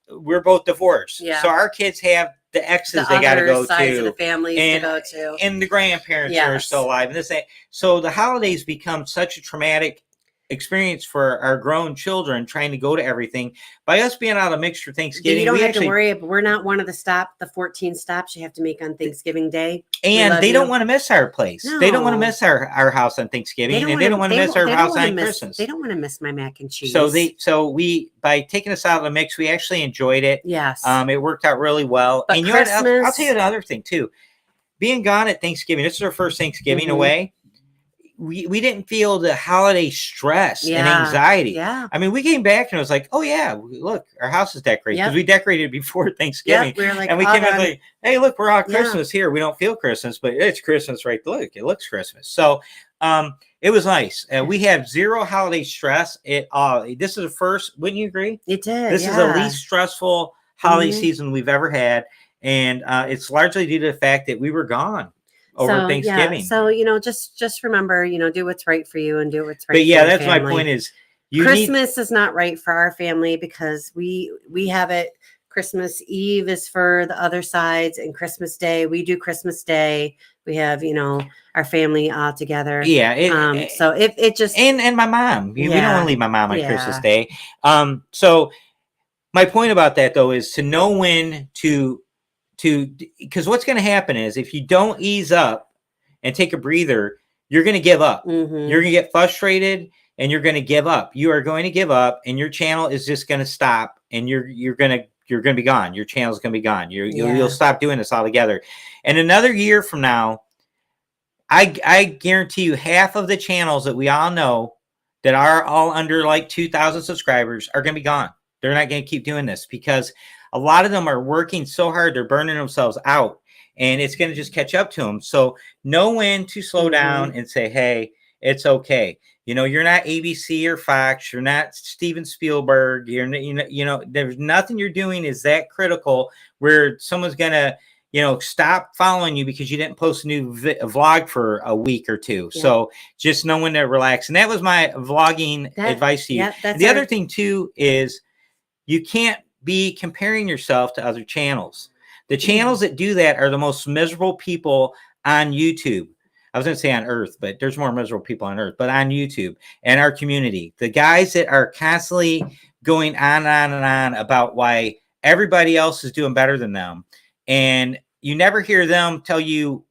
Speaker 1: we're both divorced.
Speaker 2: Yeah.
Speaker 1: So our kids have the exes they got to go to.
Speaker 2: Of the families to go to.
Speaker 1: And the grandparents are still alive. And so the holidays become such a traumatic experience for our grown children trying to go to everything. By us being out of the mix for Thanksgiving,
Speaker 2: you don't have to worry. But we're not one of the 14 stops you have to make on Thanksgiving Day.
Speaker 1: And they don't want to miss our place.
Speaker 2: No.
Speaker 1: They don't want to miss our house on Thanksgiving, and they don't want to miss our house on Christmas.
Speaker 2: They don't want to miss my mac and cheese.
Speaker 1: So we by taking us out of the mix, we actually enjoyed it.
Speaker 2: Yes.
Speaker 1: It worked out really well.
Speaker 2: But
Speaker 1: and I'll tell you another thing too. Being gone at Thanksgiving, this is our first Thanksgiving away. We didn't feel the holiday stress and anxiety.
Speaker 2: Yeah.
Speaker 1: I mean, we came back and it was like, oh yeah, look, our house is decorated because we decorated before Thanksgiving.
Speaker 2: We were like,
Speaker 1: and we came back like, hey, look, we're all Christmas here. We don't feel Christmas, but it's Christmas, right? Look, it looks Christmas. So it was nice. We have zero holiday stress. This is the first, wouldn't you agree?
Speaker 2: It did.
Speaker 1: This is the least stressful holiday season we've ever had. And it's largely due to the fact that we were gone over Thanksgiving.
Speaker 2: Yeah. So, just remember, do what's right for you and do what's right
Speaker 1: for your
Speaker 2: family.
Speaker 1: That's my point is
Speaker 2: Christmas is not right for our family because we have it. Christmas Eve is for the other sides, and Christmas Day, we do Christmas Day. We have, our family all together.
Speaker 1: Yeah.
Speaker 2: So it just.
Speaker 1: And my mom, we don't want to leave my mom on Christmas Day. So my point about that though, is to know when because what's going to happen is if you don't ease up and take a breather, you're going to give up.
Speaker 2: Mhm.
Speaker 1: You're going to get frustrated and you're going to give up. You are going to give up and your channel is just going to stop and you're going to be gone. Your channel's going to be gone. You'll stop doing this altogether. And another year from now, I guarantee you half of the channels that we all know that are all under like 2,000 subscribers are going to be gone. They're not going to keep doing this because a lot of them are working so hard. They're burning themselves out and it's going to just catch up to them. So know when to slow down and say, hey, it's okay. You know, you're not ABC or Fox. You're not Steven Spielberg. There's nothing you're doing is that critical where someone's going to, stop following you because you didn't post a new vlog for a week or two. Yeah. So just know when to relax. And that was my vlogging advice to you. Yeah, the other thing too is you can't be comparing yourself to other channels. The channels that do that are the most miserable people on YouTube. I was going to say on Earth, but there's more miserable people on Earth, but on YouTube and our community. The guys that are constantly going on and on about why everybody else is doing better than them. And you never hear them tell you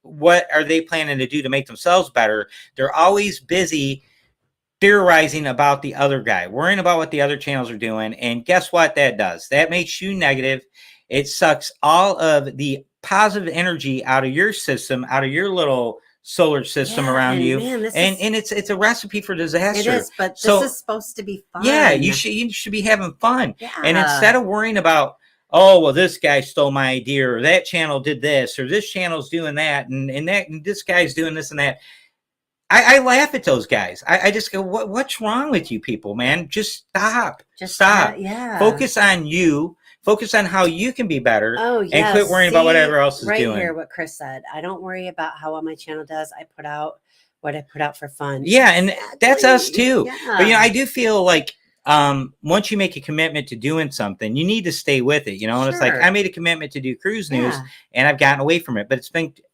Speaker 1: what are they planning to do to make themselves better. They're always busy theorizing about the other guy, worrying about what the other channels are doing. And guess what that does? That makes you negative. It sucks all of the positive energy out of your system, out of your little solar system around you. Man, and it's a recipe for disaster.
Speaker 2: It is, but this is supposed to be fun.
Speaker 1: Yeah, you should be having fun. Yeah. And instead of worrying about, oh, well, this guy stole my idea, or that channel did this, or this channel's doing that, and this guy's doing this and that. I laugh at those guys. I just go, what's wrong with you people, man? Just stop. Just stop. Yeah. Focus on you. Focus on how you can be better. Oh, yeah. And quit worrying about whatever else is doing. Right here,
Speaker 2: what Chris said. I don't worry about how well my channel does. I put out what I put out for fun.
Speaker 1: Yeah, and that's us too. Yeah. But I do feel like once you make a commitment to doing something, you need to stay with it. And it's like I made a commitment to do cruise news, and I've gotten away from it. But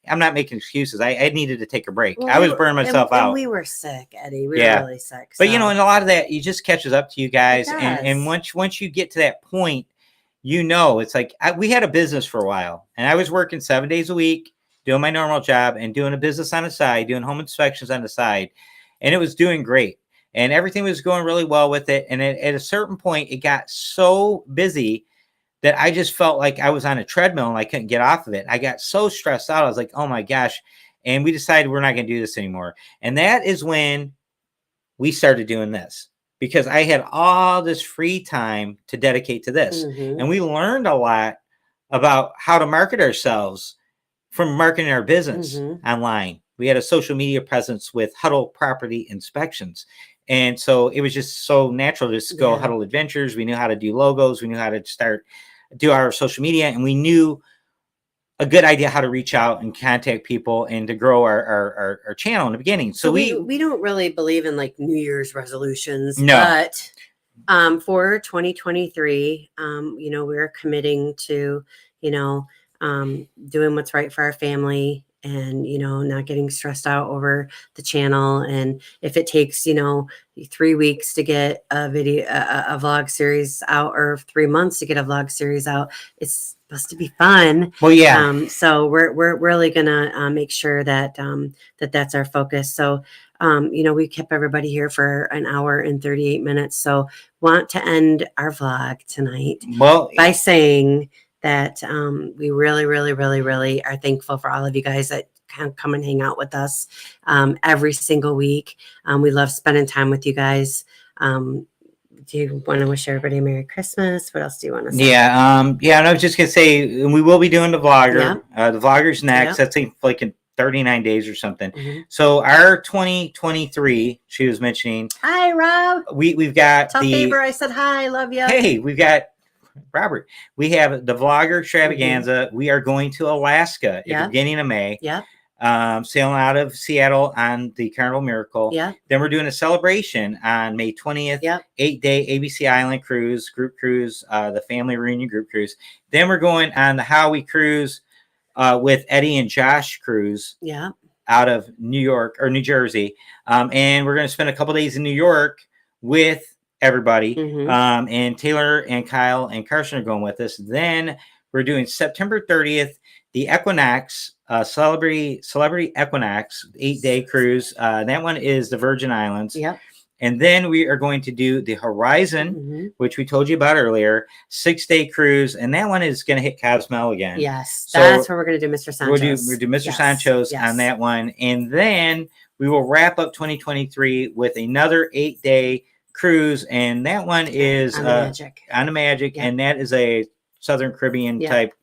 Speaker 1: I'm not making excuses. I needed to take a break. Well, I was burning myself out.
Speaker 2: We were sick, Eddie. We were really sick.
Speaker 1: So. But and a lot of that it just catches up to you guys, and once you get to that point, it's like we had a business for a while, and I was working 7 days a week, doing my normal job, and doing a business on the side, doing home inspections on the side, and it was doing great. And everything was going really well with it. And at a certain point, it got so busy that I just felt like I was on a treadmill and I couldn't get off of it. I got so stressed out. I was like, oh my gosh. And we decided we're not going to do this anymore. And that is when we started doing this because I had all this free time to dedicate to this. And we learned a lot about how to market ourselves from marketing our business online. We had a social media presence with Huddle Property Inspections. And so it was just so natural to just go Huddle Adventures. We knew how to do logos. We knew how to do our social media. And we knew a good idea how to reach out and contact people and to grow our channel in the beginning. So we
Speaker 2: don't really believe in like New Year's resolutions. No. But for 2023, we're committing to, doing what's right for our family. And, not getting stressed out over the channel. And if it takes, 3 weeks to get a vlog series out or 3 months to get a vlog series out, it's supposed to be fun.
Speaker 1: Well, yeah.
Speaker 2: So we're really going to make sure that that's our focus. So, we kept everybody here for an hour and 38 minutes. So want to end our vlog tonight by saying that we really, really, really, really are thankful for all of you guys that come and hang out with us every single week. We love spending time with you guys. Do you want to wish everybody a Merry Christmas? What else do you want to say?
Speaker 1: Yeah, and I was just going to say, we will be doing the Vlogger. Yeah. The Vlogger's next. That's like in 39 days or something. So our 2023, she was mentioning.
Speaker 2: Hi, Rob.
Speaker 1: We've got
Speaker 2: Tell Faber I said hi, love you.
Speaker 1: Hey, we've got Robert. We have the Vlogger Extravaganza. We are going to Alaska at the beginning of May.
Speaker 2: Yeah.
Speaker 1: Sailing out of Seattle on the Carnival Miracle.
Speaker 2: Yeah.
Speaker 1: Then we're doing a celebration on May 20th.
Speaker 2: Yeah.
Speaker 1: 8-day ABC Island cruise, group cruise, the family reunion group cruise. Then we're going on the Howie cruise with Eddie and Josh cruise.
Speaker 2: Yeah.
Speaker 1: Out of New York or New Jersey. And we're going to spend a couple days in New York with everybody. And Taylor and Kyle and Carson are going with us. Then we're doing September 30th, the Equinox Celebrity Equinox 8-day cruise. That one is the Virgin Islands.
Speaker 2: Yep.
Speaker 1: And then we are going to do the Horizon, which we told you about earlier, 6-day cruise, and that one is going to hit Cozumel again.
Speaker 2: Yes,
Speaker 1: so
Speaker 2: that's where we're going to do Mr. Sancho's.
Speaker 1: We'll do Mr. Sancho's on that one, and then we will wrap up 2023 with another 8-day cruise, and that one is on the Magic, and that is a Southern Caribbean type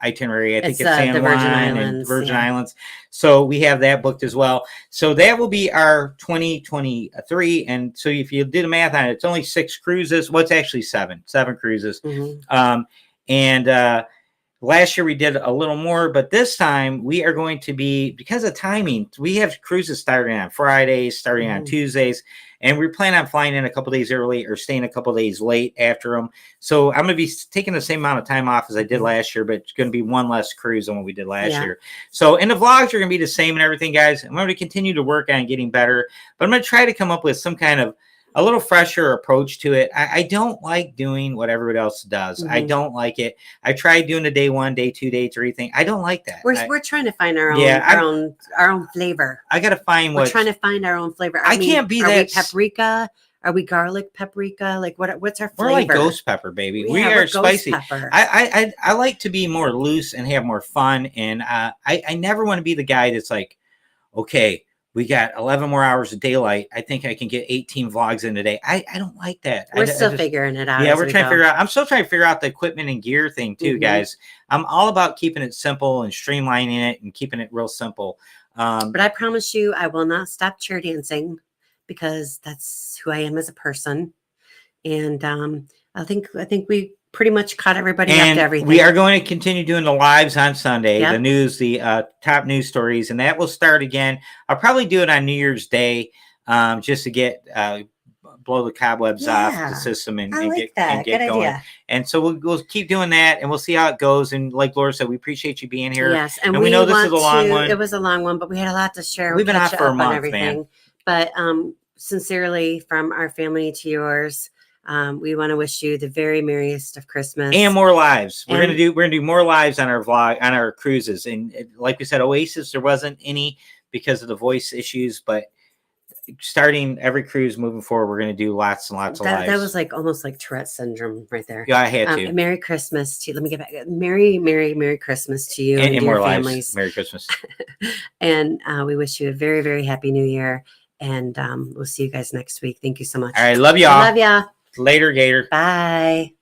Speaker 1: itinerary. I think it's San
Speaker 2: the
Speaker 1: Juan and Virgin Islands. So we have that booked as well. So that will be our 2023. And so if you do the math on it, it's only 6 cruises. Well, it's actually 7 cruises. Last year we did a little more, but this time we are going to be, because of timing, we have cruises starting on Fridays, starting on Tuesdays, and we plan on flying in a couple days early or staying a couple days late after them. So I'm going to be taking the same amount of time off as I did last year, but it's going to be one less cruise than what we did last year. So, and the vlogs are going to be the same and everything, guys. I'm going to continue to work on getting better, but I'm going to try to come up with some kind of a little fresher approach to it. I don't like doing what everybody else does. I don't like it. I tried doing the day 1, day 2, day 3 thing. I don't like that.
Speaker 2: We're trying to find our own our own flavor.
Speaker 1: I got to find
Speaker 2: We're trying to find our own flavor.
Speaker 1: I mean, can't be that.
Speaker 2: Are we paprika? Are we garlic paprika? Like what's our flavor?
Speaker 1: We're like ghost pepper, baby. We are spicy. I like to be more loose and have more fun. And I never want to be the guy that's like, okay, we got 11 more hours of daylight. I think I can get 18 vlogs in a day. I don't like that.
Speaker 2: We're still figuring it out.
Speaker 1: Yeah, we're trying to figure out. I'm still trying to figure out the equipment and gear thing too, guys. I'm all about keeping it simple and streamlining it and keeping it real simple.
Speaker 2: But I promise you, I will not stop chair dancing because that's who I am as a person. And I think we pretty much caught everybody up to everything.
Speaker 1: We are going to continue doing the lives on Sunday, the news, the top news stories, and that will start again. I'll probably do it on New Year's Day just to get blow the cobwebs off the system and get going. Idea. And so we'll keep doing that, and we'll see how it goes. And like Laura said, we appreciate you being here.
Speaker 2: Yes,
Speaker 1: and we know this is a long one.
Speaker 2: It was a long one, but we had a lot to share.
Speaker 1: We've been off for a month, man.
Speaker 2: But sincerely, from our family to yours, we want to wish you the very merriest of Christmas
Speaker 1: and more lives. We're gonna do more lives on our vlog, on our cruises. And like we said, Oasis, there wasn't any because of the voice issues, but starting every cruise moving forward, we're gonna do lots and lots of lives.
Speaker 2: That was like almost like Tourette syndrome right there.
Speaker 1: Yeah, I had to.
Speaker 2: Merry Christmas to you. Let me get back. Merry Christmas to you and
Speaker 1: more
Speaker 2: your families.
Speaker 1: Merry Christmas.
Speaker 2: And we wish you a very, very happy New Year. And we'll see you guys next week. Thank you so much.
Speaker 1: All right, love y'all.
Speaker 2: Love ya.
Speaker 1: Later, Gator.
Speaker 2: Bye.